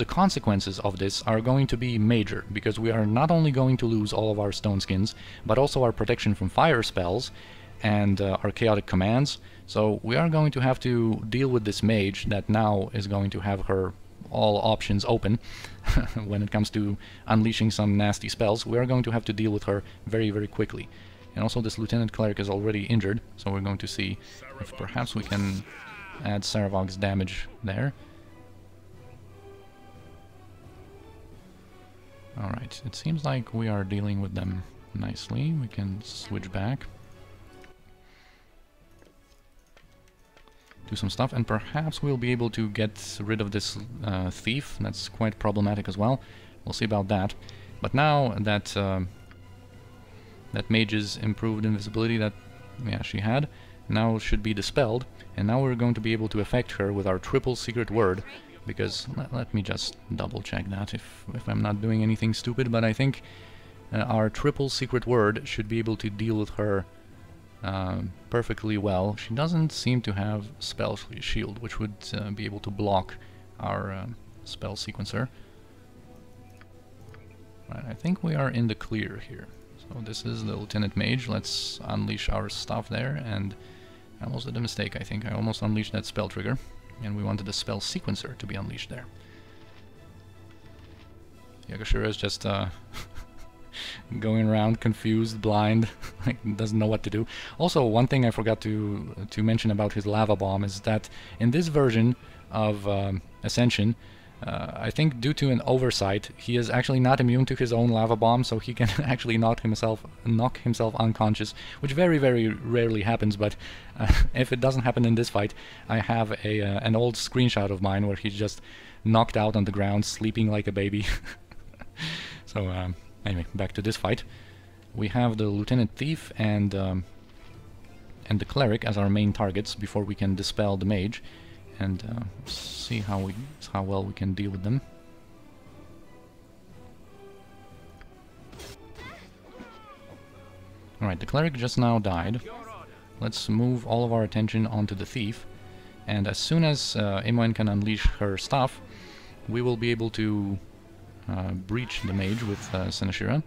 consequences of this are going to be major, because we are not only going to lose all of our stone skins, but also our protection from fire spells and our chaotic commands. So we are going to have to deal with this mage that now is going to have her all options open when it comes to unleashing some nasty spells. We are going to have to deal with her very, very quickly. And also this Lieutenant Cleric is already injured, so we're going to see if perhaps we can add Saravog's damage there. Alright, it seems like we are dealing with them nicely. We can switch back. Do some stuff, and perhaps we'll be able to get rid of this thief. That's quite problematic as well. We'll see about that. But now that that mage's improved invisibility that she had, now should be dispelled, and now we're going to be able to affect her with our triple secret word. Because let me just double check that if I'm not doing anything stupid, but I think our triple secret word should be able to deal with her perfectly well. She doesn't seem to have spell shield, which would be able to block our spell sequencer. Right, I think we are in the clear here. So this is the Lieutenant Mage. Let's unleash our stuff there, and I almost did a mistake, I think. I almost unleashed that spell trigger, and we wanted the spell sequencer to be unleashed there. Yaga-Shura is just going around confused, blind, like doesn't know what to do. Also, one thing I forgot to mention about his lava bomb is that in this version of Ascension, I think due to an oversight, he is actually not immune to his own lava bomb, so he can actually knock himself unconscious, which very, very rarely happens. But if it doesn't happen in this fight, I have an old screenshot of mine where he's just knocked out on the ground, sleeping like a baby. So anyway, back to this fight. We have the Lieutenant Thief and the Cleric as our main targets before we can dispel the Mage, and see how well we can deal with them. Alright, the Cleric just now died. Let's move all of our attention onto the Thief, and as soon as Imoen can unleash her stuff, we will be able to breach the Mage with Senashira.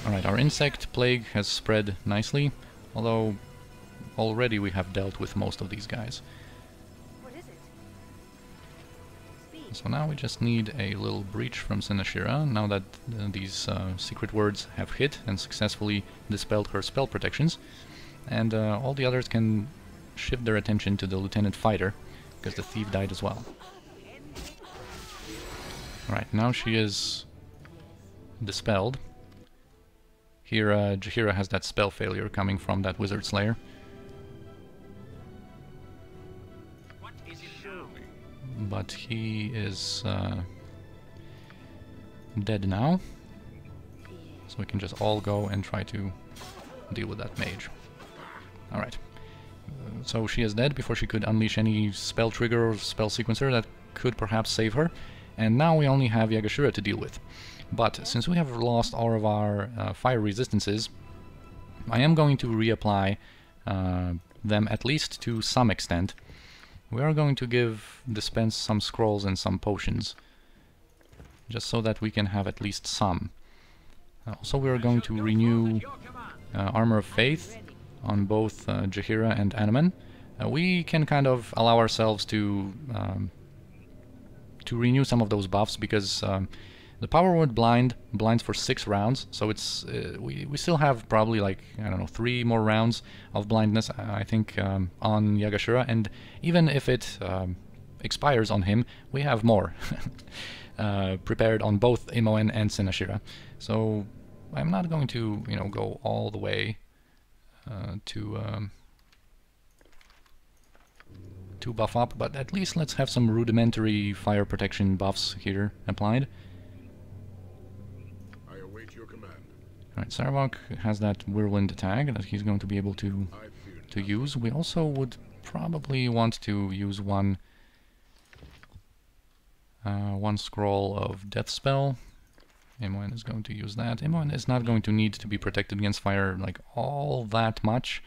Alright, our insect plague has spread nicely, although already we have dealt with most of these guys.
What is it? Speed.
So now we just need a little breach from Senashira, now that these secret words have hit and successfully dispelled her spell protections. And all the others can shift their attention to the Lieutenant Fighter, because the Thief died as well. Alright, now she is dispelled. Here Jaheira has that spell failure coming from that Wizard Slayer. But he is dead now, so we can just all go and try to deal with that Mage. Alright, so she is dead before she could unleash any spell trigger or spell sequencer that could perhaps save her, and now we only have Yaga-Shura to deal with. But since we have lost all of our fire resistances, I am going to reapply them at least to some extent. we are going to dispense some scrolls and some potions, just so that we can have at least some. Also, we are going to renew Armor of Faith on both Jaheira and Anomen. We can kind of allow ourselves to renew some of those buffs, because the Power Word blinds for 6 rounds, so it's we still have probably, like, I don't know, 3 more rounds of blindness, I think, on Yaga-Shura, and even if it expires on him, we have more prepared on both Imoen and Senashira. So I'm not going to, you know, go all the way to buff up, but at least let's have some rudimentary fire protection buffs here applied. Alright, Sarvok has that Whirlwind tag that he's going to be able to use. We also would probably want to use one scroll of Death Spell. Imoen is going to use that. Imoen is not going to need to be protected against fire like all that much,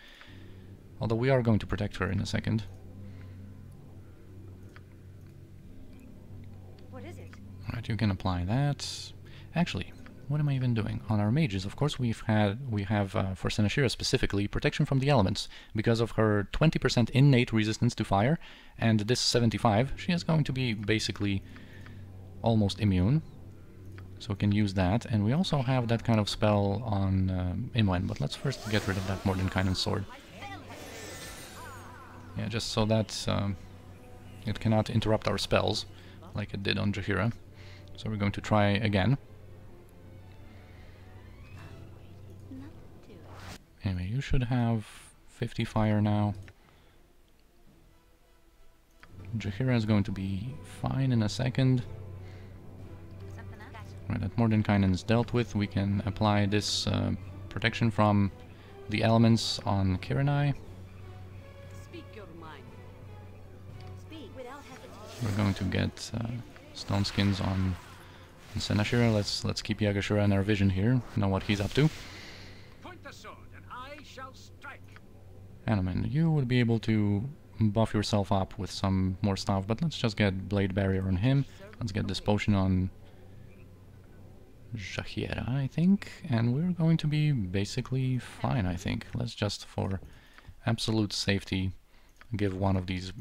although we are going to protect her in a second.
What is it?
Alright, you can apply that. Actually, what am I even doing? On our mages, of course, we have for Senashira specifically, protection from the elements. Because of her 20% innate resistance to fire, and this 75, she is going to be basically almost immune. So we can use that, and we also have that kind of spell on Imoen, but let's first get rid of that Mordenkainen's sword. Yeah, just so that it cannot interrupt our spells, like it did on Jaheira. So we're going to try again. Anyway, you should have 50 fire now. Jaheira is going to be fine in a second. Right, that Mordenkainen is dealt with. We can apply this protection from the elements on Kiranai. We're going to get stone skins on Senashira. Let's keep Yaga-Shura in our vision here. Know what he's up to.
Point the sword, and I shall strike.
Anomen, you would be able to buff yourself up with some more stuff, but let's just get Blade Barrier on him. Let's get this potion on Jaheira, I think, and we're going to be basically fine, I think. Let's just, for absolute safety, give one of these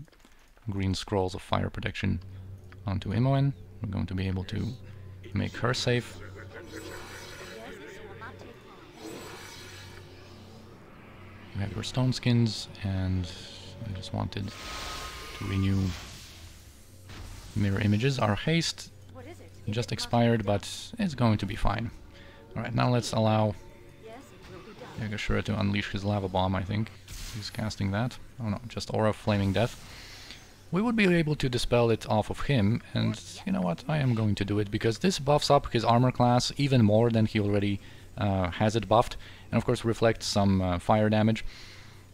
green scrolls of fire protection onto Imoen. We're going to be able to make her safe. You have your stone skins, and I just wanted to renew mirror images. Our haste just expired, but it's going to be fine. Alright, now let's allow Yaga-Shura to unleash his lava bomb, I think. He's casting that. Oh no, just Aura of Flaming Death. We would be able to dispel it off of him, and you know what, I am going to do it, because this buffs up his armor class even more than he already has it buffed, and of course reflects some fire damage.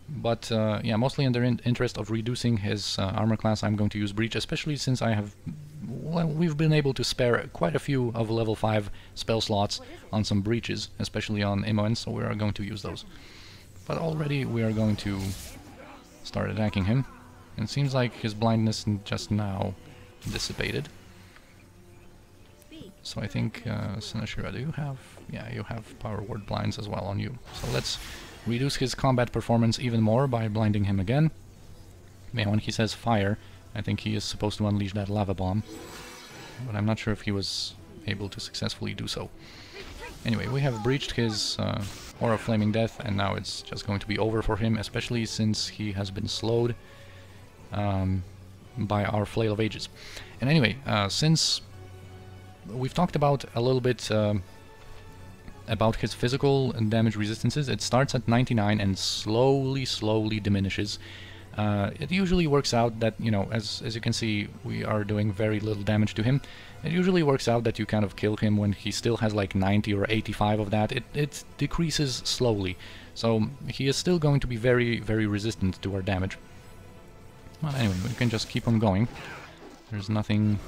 But yeah, mostly in the interest of reducing his armor class, I'm going to use Breach, especially since we've been able to spare quite a few of level 5 spell slots on some breaches, especially on Imoen, so we are going to use those. But already we are going to start attacking him. And it seems like his blindness just now dissipated. So I think, Senashira, do you have... Yeah, you have Power Word blinds as well on you. So let's reduce his combat performance even more by blinding him again. Yeah, when he says fire, I think he is supposed to unleash that lava bomb. But I'm not sure if he was able to successfully do so. Anyway, we have breached his Aura of Flaming Death, and now it's just going to be over for him, especially since he has been slowed by our Flail of Ages. And anyway, since we've talked about a little bit about his physical and damage resistances, it starts at 99 and slowly diminishes. It usually works out that, you know, as you can see, we are doing very little damage to him. It usually works out that you kind of kill him when he still has like 90 or 85 of that. It decreases slowly, so he is still going to be very resistant to our damage. Well, anyway, we can just keep on going. There's nothing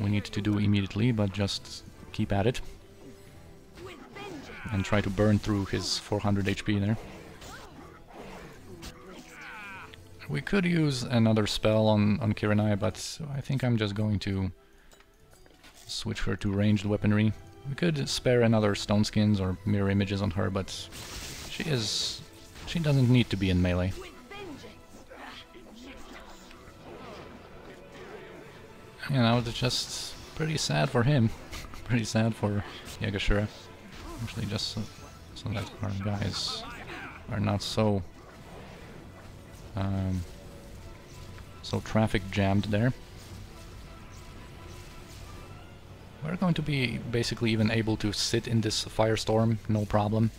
we need to do immediately, but just keep at it. And try to burn through his 400 HP there. We could use another spell on Kiranai, but I think I'm just going to switch her to ranged weaponry. We could spare another stone skins or mirror images on her, but she doesn't need to be in melee. You know, it's just pretty sad for him. Pretty sad for Yaga-Shura. Actually, just so that our guys are not so so traffic jammed there. We're going to be basically even able to sit in this firestorm, no problem.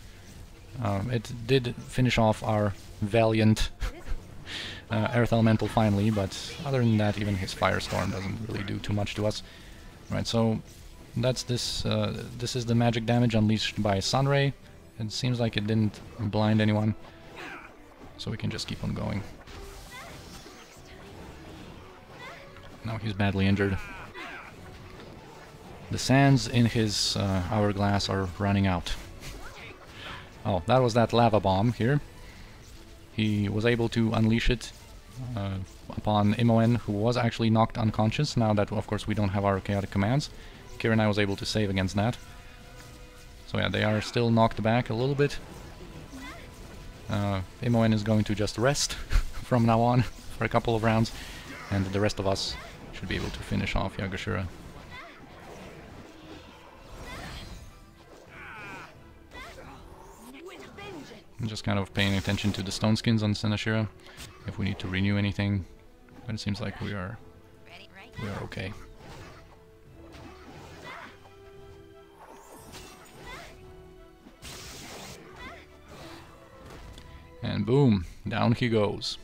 It did finish off our valiant Earth Elemental finally, but other than that, even his firestorm doesn't really do too much to us. Right, so that's this. This is the magic damage unleashed by Sunray. It seems like it didn't blind anyone, so we can just keep on going. Now he's badly injured. The sands in his hourglass are running out. Oh, that was that lava bomb here. He was able to unleash it upon Imoen, who was actually knocked unconscious. Now that, of course, we don't have our chaotic commands, Kiranai was able to save against that. So yeah, they are still knocked back a little bit. Imoen is going to just rest from now on for a couple of rounds, and the rest of us should be able to finish off Yaga-Shura. I'm just kind of paying attention to the stone skins on Senashira, if we need to renew anything, but it seems like we are okay. And boom, down he goes.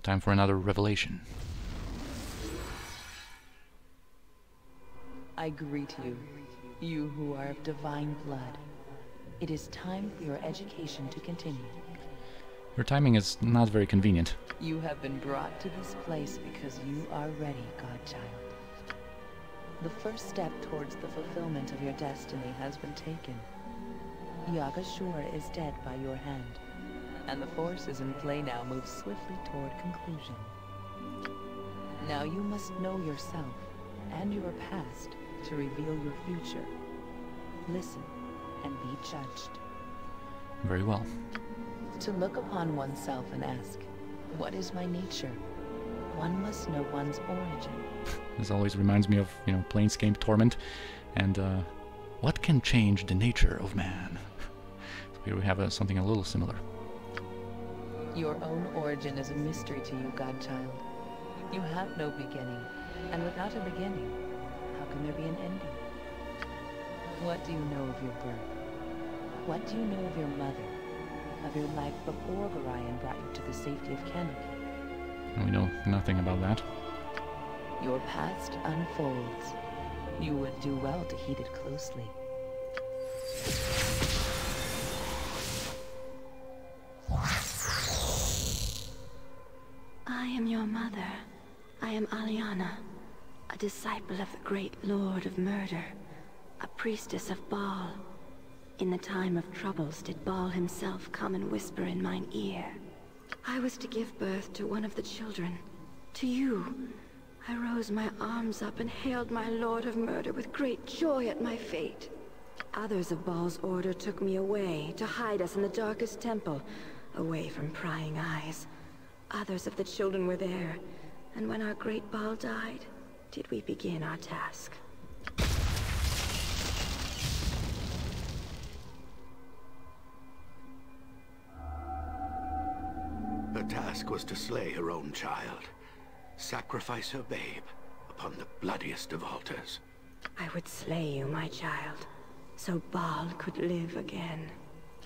Time for another revelation.
I greet you, you who are of divine blood. It is time for your education to continue.
Your timing is not very convenient.
You have been brought to this place because you are ready, Godchild. The first step towards the fulfillment of your destiny has been taken. Yaga-Shura is dead by your hand, and the forces in play now move swiftly toward conclusion. Now you must know yourself and your past to reveal your future. Listen and be judged.
Very well.
To look upon oneself and ask, what is my nature? One must know one's origin.
This always reminds me of, you know, Planescape Torment, and what can change the nature of man? So here we have something a little similar.
Your own origin is a mystery to you, Godchild. You have no beginning, and without a beginning, how can there be an ending? What do you know of your birth? What do you know of your mother? Of your life before Gorion brought you to the safety of Canopy?
We know nothing about that.
Your past unfolds. You would do well to heed it closely.
I am your mother. I am Aliana, a disciple of the great Lord of Murder, a priestess of Bhaal. In the time of troubles did Bhaal himself come and whisper in mine ear. I was to give birth to one of the children, to you. I rose my arms up and hailed my Lord of Murder with great joy at my fate. Others of Bhaal's order took me away to hide us in the darkest temple, away from prying eyes. Others of the children were there, and when our great Bhaal died, did we begin our task.
Her task was to slay her own child, sacrifice her babe upon the bloodiest of altars.
I would slay you, my child, so Bhaal could live again.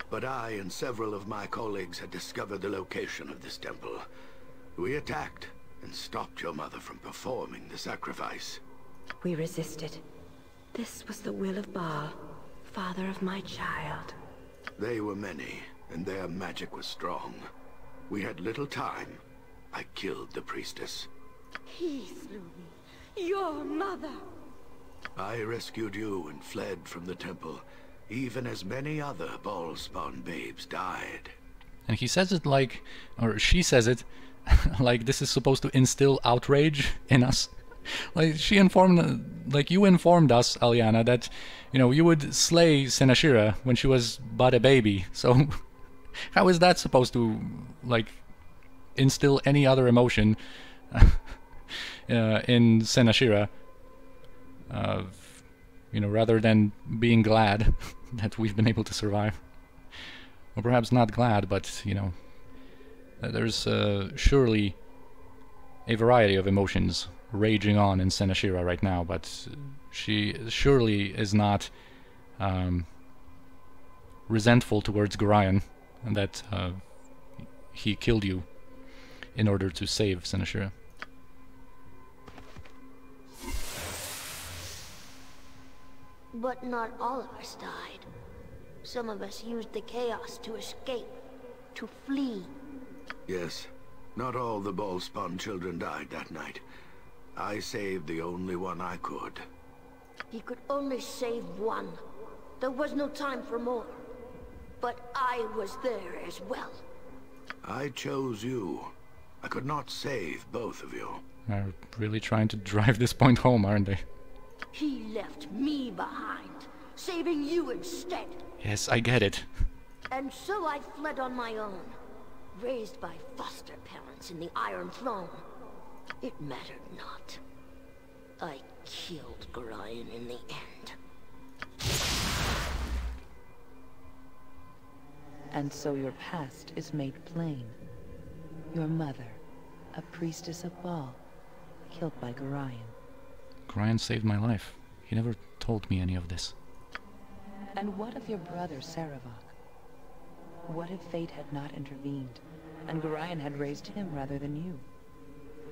But I and several of my colleagues had discovered the location of this temple. We attacked and stopped your mother from performing the sacrifice.
We resisted. This was the will of Bhaal, father of my child.
They were many, and their magic was strong. We had little time. I killed the priestess.
He slew me. Your mother!
I rescued you and fled from the temple, even as many other Bhaalspawn babes died.
And he says it like, or she says it, like this is supposed to instill outrage in us. Like she informed, like you informed us, Aliana, that, you know, you would slay Senashira when she was but a baby. So how is that supposed to, like, instill any other emotion in Senashira? You know, rather than being glad that we've been able to survive. Or perhaps not glad, but, you know, there's surely a variety of emotions raging on in Senashira right now, but she surely is not resentful towards Gorion that he killed you in order to save Senashira.
But not all of us died. Some of us used the chaos to escape, to flee.
Yes, not all the Bhaalspawn children died that night. I saved the only one I could.
He could only save one. There was no time for more. But I was there as well.
I chose you. I could not save both of you.
They're really trying to drive this point home, aren't they?
He left me behind, saving you instead.
Yes, I get it.
And so I fled on my own, raised by foster parents in the Iron Throne. It mattered not. I killed Gorion in the end.
And so your past is made plain. Your mother, a priestess of Bhaal, killed by Gorion.
Gorion saved my life. He never told me any of this.
And what of your brother, Saravok? What if fate had not intervened, and Gorion had raised him rather than you?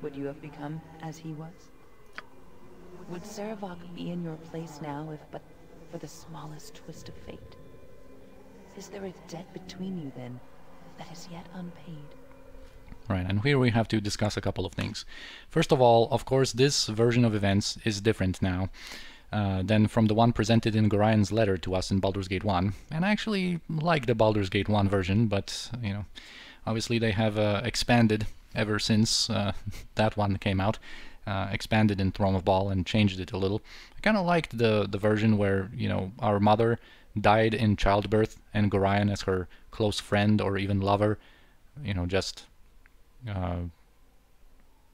Would you have become as he was? Would Saravok be in your place now if but for the smallest twist of fate? Is there a debt between you then that is yet unpaid?
Right, and here we have to discuss a couple of things. First of all, of course, this version of events is different now than from the one presented in Gorion's letter to us in Baldur's Gate 1. And I actually like the Baldur's Gate 1 version, but, you know, obviously they have expanded ever since that one came out. Expanded in Throne of Bhaal and changed it a little. I kind of liked the version where, you know, our mother died in childbirth and Gorion, as her close friend or even lover, you know, just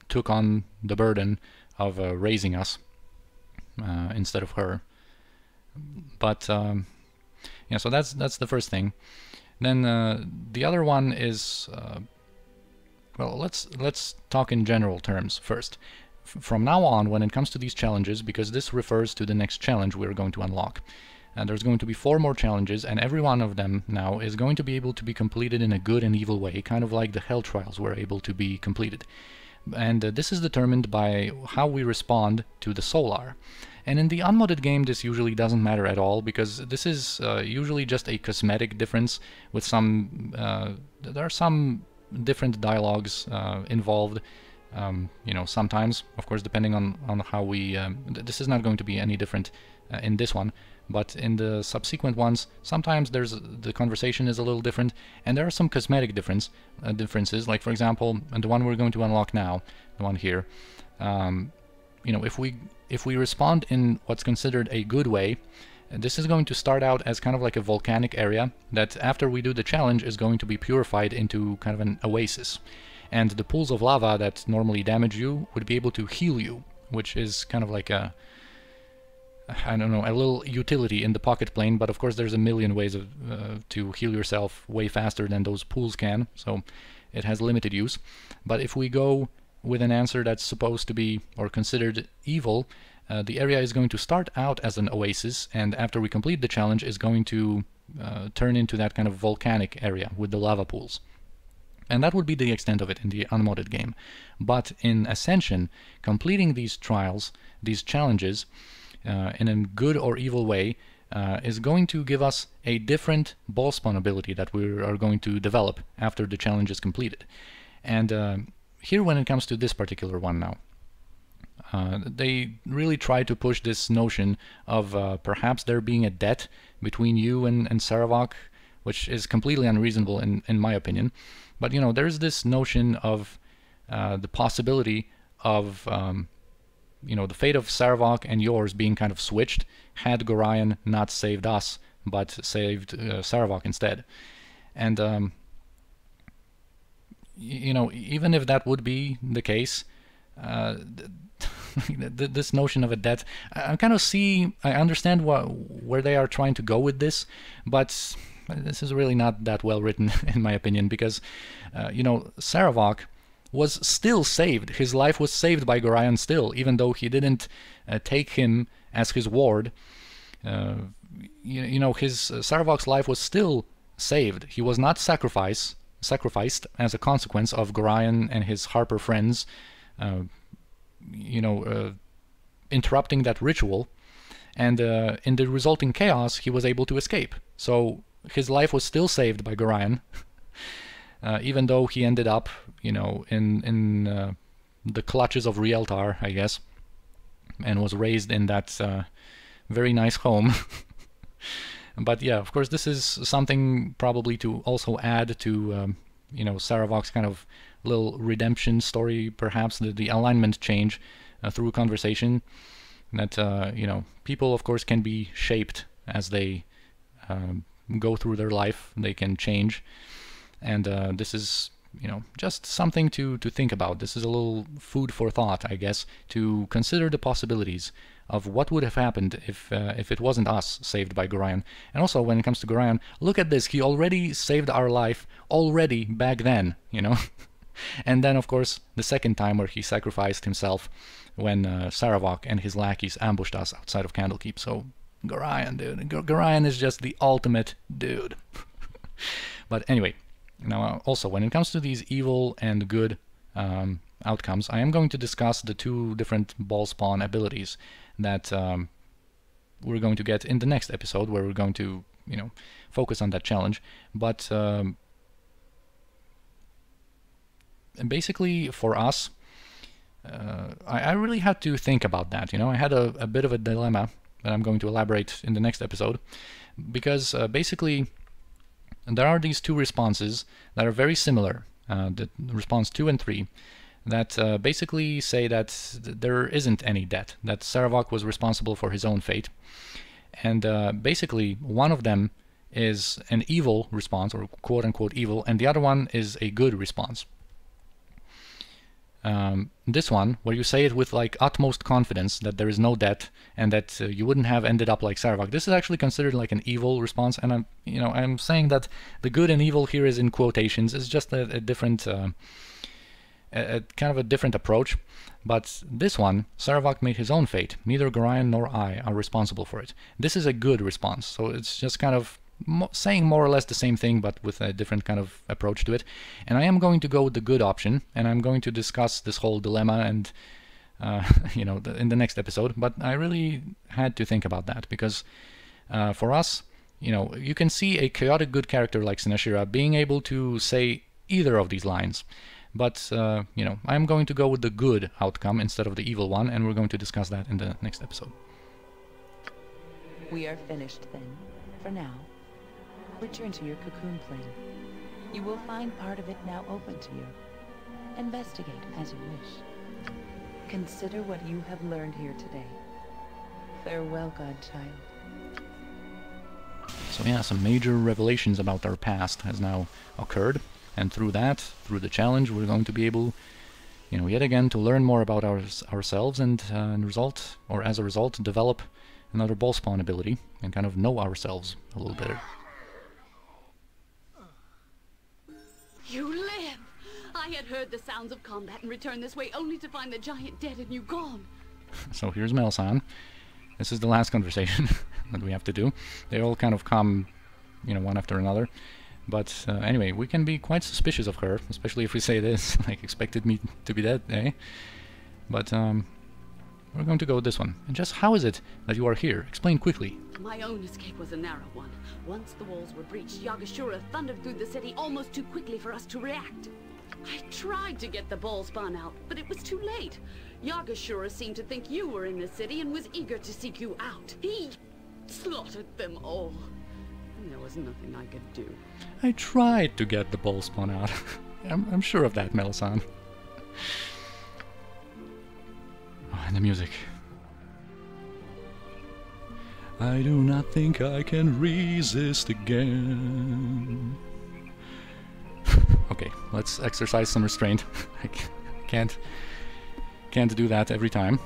took on the burden of raising us instead of her. But yeah, so that's the first thing. Then the other one is well, let's talk in general terms first. From now on, when it comes to these challenges, because this refers to the next challenge we're going to unlock, and there's going to be 4 more challenges, and every one of them now is going to be able to be completed in a good and evil way, kind of like the Hell Trials were able to be completed. And this is determined by how we respond to the Solar. And in the unmodded game, this usually doesn't matter at all, because this is usually just a cosmetic difference with some... there are some different dialogues involved, you know, sometimes, of course, depending on how we... this is not going to be any different in this one, but in the subsequent ones, sometimes the conversation is a little different, and there are some cosmetic differences, like, for example, the one we're going to unlock now, the one here. You know, if we respond in what's considered a good way, this is going to start out as kind of like a volcanic area that, after we do the challenge, is going to be purified into kind of an oasis. And the pools of lava that normally damage you would be able to heal you, which is kind of like a... I don't know, a little utility in the pocket plane, but of course there's a million ways of, to heal yourself way faster than those pools can, so it has limited use. But if we go with an answer that's supposed to be, or considered evil, the area is going to start out as an oasis, and after we complete the challenge is going to turn into that kind of volcanic area with the lava pools. And that would be the extent of it in the unmodded game. But in Ascension, completing these trials, these challenges, in a good or evil way, is going to give us a different Bhaalspawn ability that we are going to develop after the challenge is completed. And here, when it comes to this particular one now, They really try to push this notion of perhaps there being a debt between you and Saravok, which is completely unreasonable in my opinion. But you know, there's this notion of the possibility of you know, the fate of Saravok and yours being kind of switched had Gorion not saved us, but saved Saravok instead. And you know, even if that would be the case, this notion of a debt, I understand where they are trying to go with this, but this is really not that well written in my opinion, because you know, Saravok was still saved. His life was saved by Gorion still, even though he didn't take him as his ward. You know, his Saravok's life was still saved. He was not sacrificed as a consequence of Gorion and his Harper friends, you know, interrupting that ritual. And in the resulting chaos, he was able to escape. So his life was still saved by Gorion. Even though he ended up, you know, in the clutches of Rieltar, I guess, and was raised in that very nice home. But yeah, of course, this is something probably to also add to, you know, Saravok's kind of little redemption story, perhaps, the alignment change through conversation. That, you know, people, of course, can be shaped as they go through their life. They can change. And this is, you know, just something to think about. This is a little food for thought, I guess, to consider the possibilities of what would have happened if it wasn't us saved by Gorion. And also, when it comes to Gorion, look at this. He already saved our life already back then, you know. And then, of course, the second time where he sacrificed himself when Saravok and his lackeys ambushed us outside of Candlekeep. So, Gorion, dude. Gorion is just the ultimate dude. But anyway. Now, also, when it comes to these evil and good outcomes, I am going to discuss the two different Bhaalspawn abilities that we're going to get in the next episode, where we're going to, you know, focus on that challenge. But basically, for us, I really had to think about that. You know, I had a bit of a dilemma that I'm going to elaborate in the next episode, because basically, and there are these two responses that are very similar, the response 2 and 3, that basically say that there isn't any debt, that Saravok was responsible for his own fate. And basically, one of them is an evil response, or quote-unquote evil, and the other one is a good response. This one, where you say it with like utmost confidence that there is no debt and that you wouldn't have ended up like Saravok, this is actually considered like an evil response. And I'm saying that the good and evil here is in quotations. It's just a different, kind of a different approach. But this one, Saravok made his own fate. Neither Gorion nor I are responsible for it. This is a good response. So it's just kind of saying more or less the same thing, but with a different kind of approach to it. And I am going to go with the good option, and I'm going to discuss this whole dilemma and you know, in the next episode. But I really had to think about that, because for us, you know, you can see a chaotic good character like Senashira being able to say either of these lines. But you know, I'm going to go with the good outcome instead of the evil one, and we're going to discuss that in the next episode.
We are finished then, for now. Return to your cocoon plane. You will find part of it now open to you. Investigate as you wish. Consider what you have learned here today. Farewell, godchild.
So yeah, some major revelations about our past has now occurred, and through that, through the challenge, we're going to be able, you know, yet again to learn more about ourselves, and as a result, develop another Bhaalspawn ability and kind of know ourselves a little better.
You live! I had heard the sounds of combat and returned this way only to find the giant dead and you gone.
So here's Mel-san. This is the last conversation that we have to do. They all kind of come, you know, one after another. But anyway, we can be quite suspicious of her, especially if we say this, like, expected me to be dead, eh? But we're going to go with this one. And just how is it that you are here? Explain quickly.
My own escape was a narrow one. Once the walls were breached, Yaga-Shura thundered through the city almost too quickly for us to react. I tried to get the Bhaalspawn out, but it was too late. Yaga-Shura seemed to think you were in the city and was eager to seek you out. He slaughtered them all. And there was nothing I could do.
I tried to get the Bhaalspawn out. I'm sure of that, Melisande. Oh, and the music. I do not think I can resist again. Okay, let's exercise some restraint. I can't do that every time.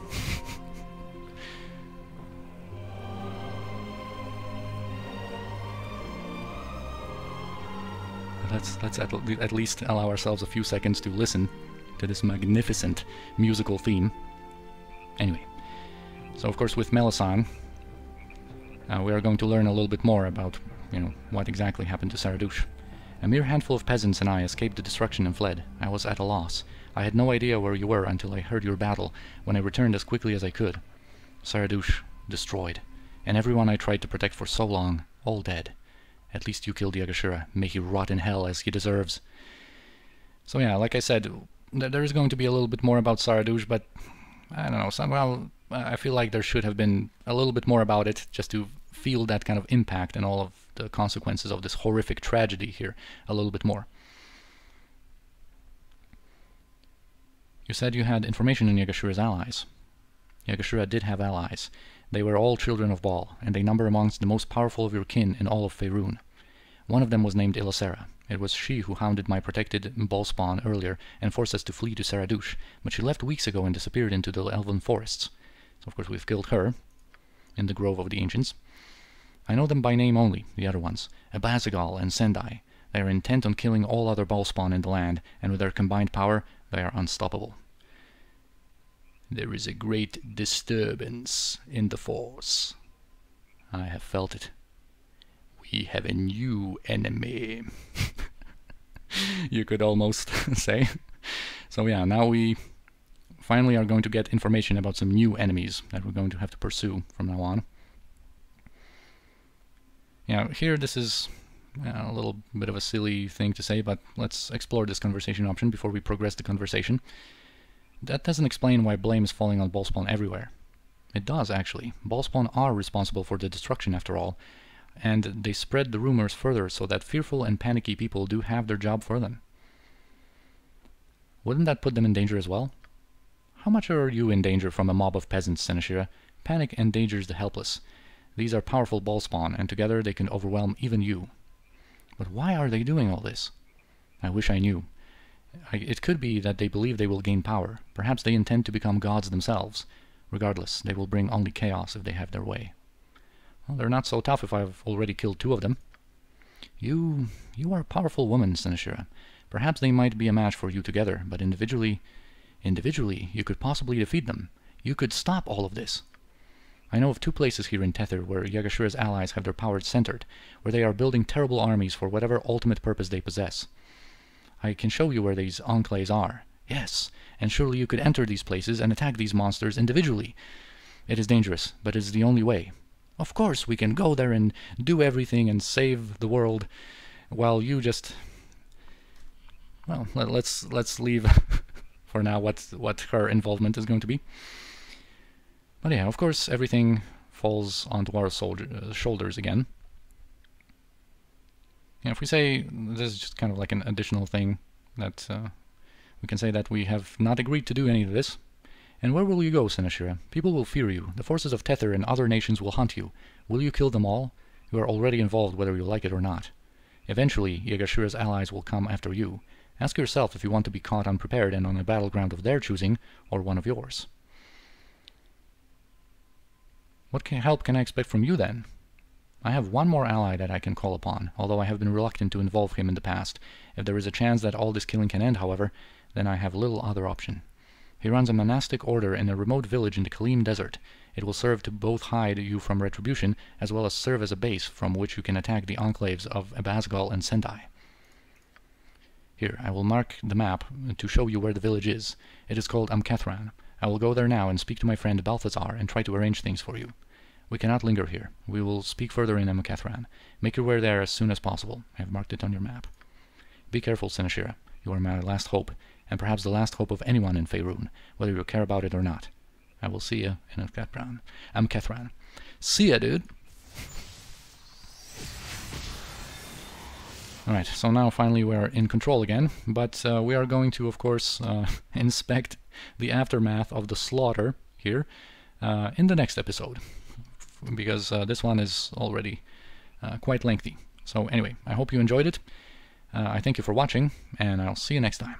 Let's at least allow ourselves a few seconds to listen to this magnificent musical theme. Anyway, so of course with Melisande, we are going to learn a little bit more about, what exactly happened to Saradush. A mere handful of peasants and I escaped the destruction and fled. I was at a loss. I had no idea where you were until I heard your battle, when I returned as quickly as I could. Saradush destroyed, and everyone I tried to protect for so long, all dead. At least you killed Yaga-Shura. May he rot in hell as he deserves. So yeah, like I said, there is going to be a little bit more about Saradush, but I don't know, somehow I feel like there should have been a little bit more about it, just to feel that kind of impact and all of the consequences of this horrific tragedy here a little bit more. You said you had information on Yaga-Shura's allies. Yaga-Shura did have allies. They were all children of Bhaal, and they number amongst the most powerful of your kin in all of Faerun. One of them was named Ilisera. It was she who hounded my protected Bhaalspawn earlier and forced us to flee to Saradush, but she left weeks ago and disappeared into the elven forests. So of course we've killed her in the Grove of the Ancients. I know them by name only, the other ones, Abazagal and Sendai. They are intent on killing all other Bhaalspawn in the land, and with their combined power, they are unstoppable. There is a great disturbance in the Force. I have felt it. We have a new enemy. You could almost say. So yeah, now we finally are going to get information about some new enemies that we're going to have to pursue from now on. Yeah, here this is a little bit of a silly thing to say, but let's explore this conversation option before we progress the conversation. That doesn't explain why blame is falling on Bhaalspawn everywhere. It does, actually. Bhaalspawn are responsible for the destruction, after all, and they spread the rumors further so that fearful and panicky people do have their job for them. Wouldn't that put them in danger as well? How much are you in danger from a mob of peasants, Senashira? Panic endangers the helpless. These are powerful Bhaalspawn, and together they can overwhelm even you. But why are they doing all this? I wish I knew. It could be that they believe they will gain power. Perhaps they intend to become gods themselves. Regardless, they will bring only chaos if they have their way. Well, they're not so tough if I've already killed 2 of them. You are a powerful woman, Senashira. Perhaps they might be a match for you together, but individually, you could possibly defeat them. You could stop all of this. I know of 2 places here in Tether where Yaga-Shura's allies have their powers centered, where they are building terrible armies for whatever ultimate purpose they possess. I can show you where these enclaves are. Yes, and surely you could enter these places and attack these monsters individually. It is dangerous, but it is the only way. Of course, we can go there and do everything and save the world, while you just... Well, let's leave for now what her involvement is going to be. But yeah, of course, everything falls onto our shoulders again. Yeah, if we say, this is just kind of like an additional thing, that we can say that we have not agreed to do any of this. And where will you go, Senashira? People will fear you. The forces of Tether and other nations will hunt you. Will you kill them all? You are already involved whether you like it or not. Eventually, Yaga-Shura's allies will come after you. Ask yourself if you want to be caught unprepared and on a battleground of their choosing, or one of yours. What help can I expect from you, then? I have one more ally that I can call upon, although I have been reluctant to involve him in the past. If there is a chance that all this killing can end, however, then I have little other option. He runs a monastic order in a remote village in the Kalim Desert. It will serve to both hide you from retribution, as well as serve as a base from which you can attack the enclaves of Abazagal and Sendai. Here, I will mark the map to show you where the village is. It is called Amkathran. I will go there now and speak to my friend Balthazar and try to arrange things for you. We cannot linger here. We will speak further in Amkathran. Make your way there as soon as possible. I have marked it on your map. Be careful, Senashira. You are my last hope, and perhaps the last hope of anyone in Faerun, whether you care about it or not. I will see you in Kethran. I'm Kethran. See ya, dude! Alright, so now finally we're in control again, but we are going to, of course, inspect the aftermath of the slaughter here in the next episode, because this one is already quite lengthy. So anyway, I hope you enjoyed it. I thank you for watching, and I'll see you next time.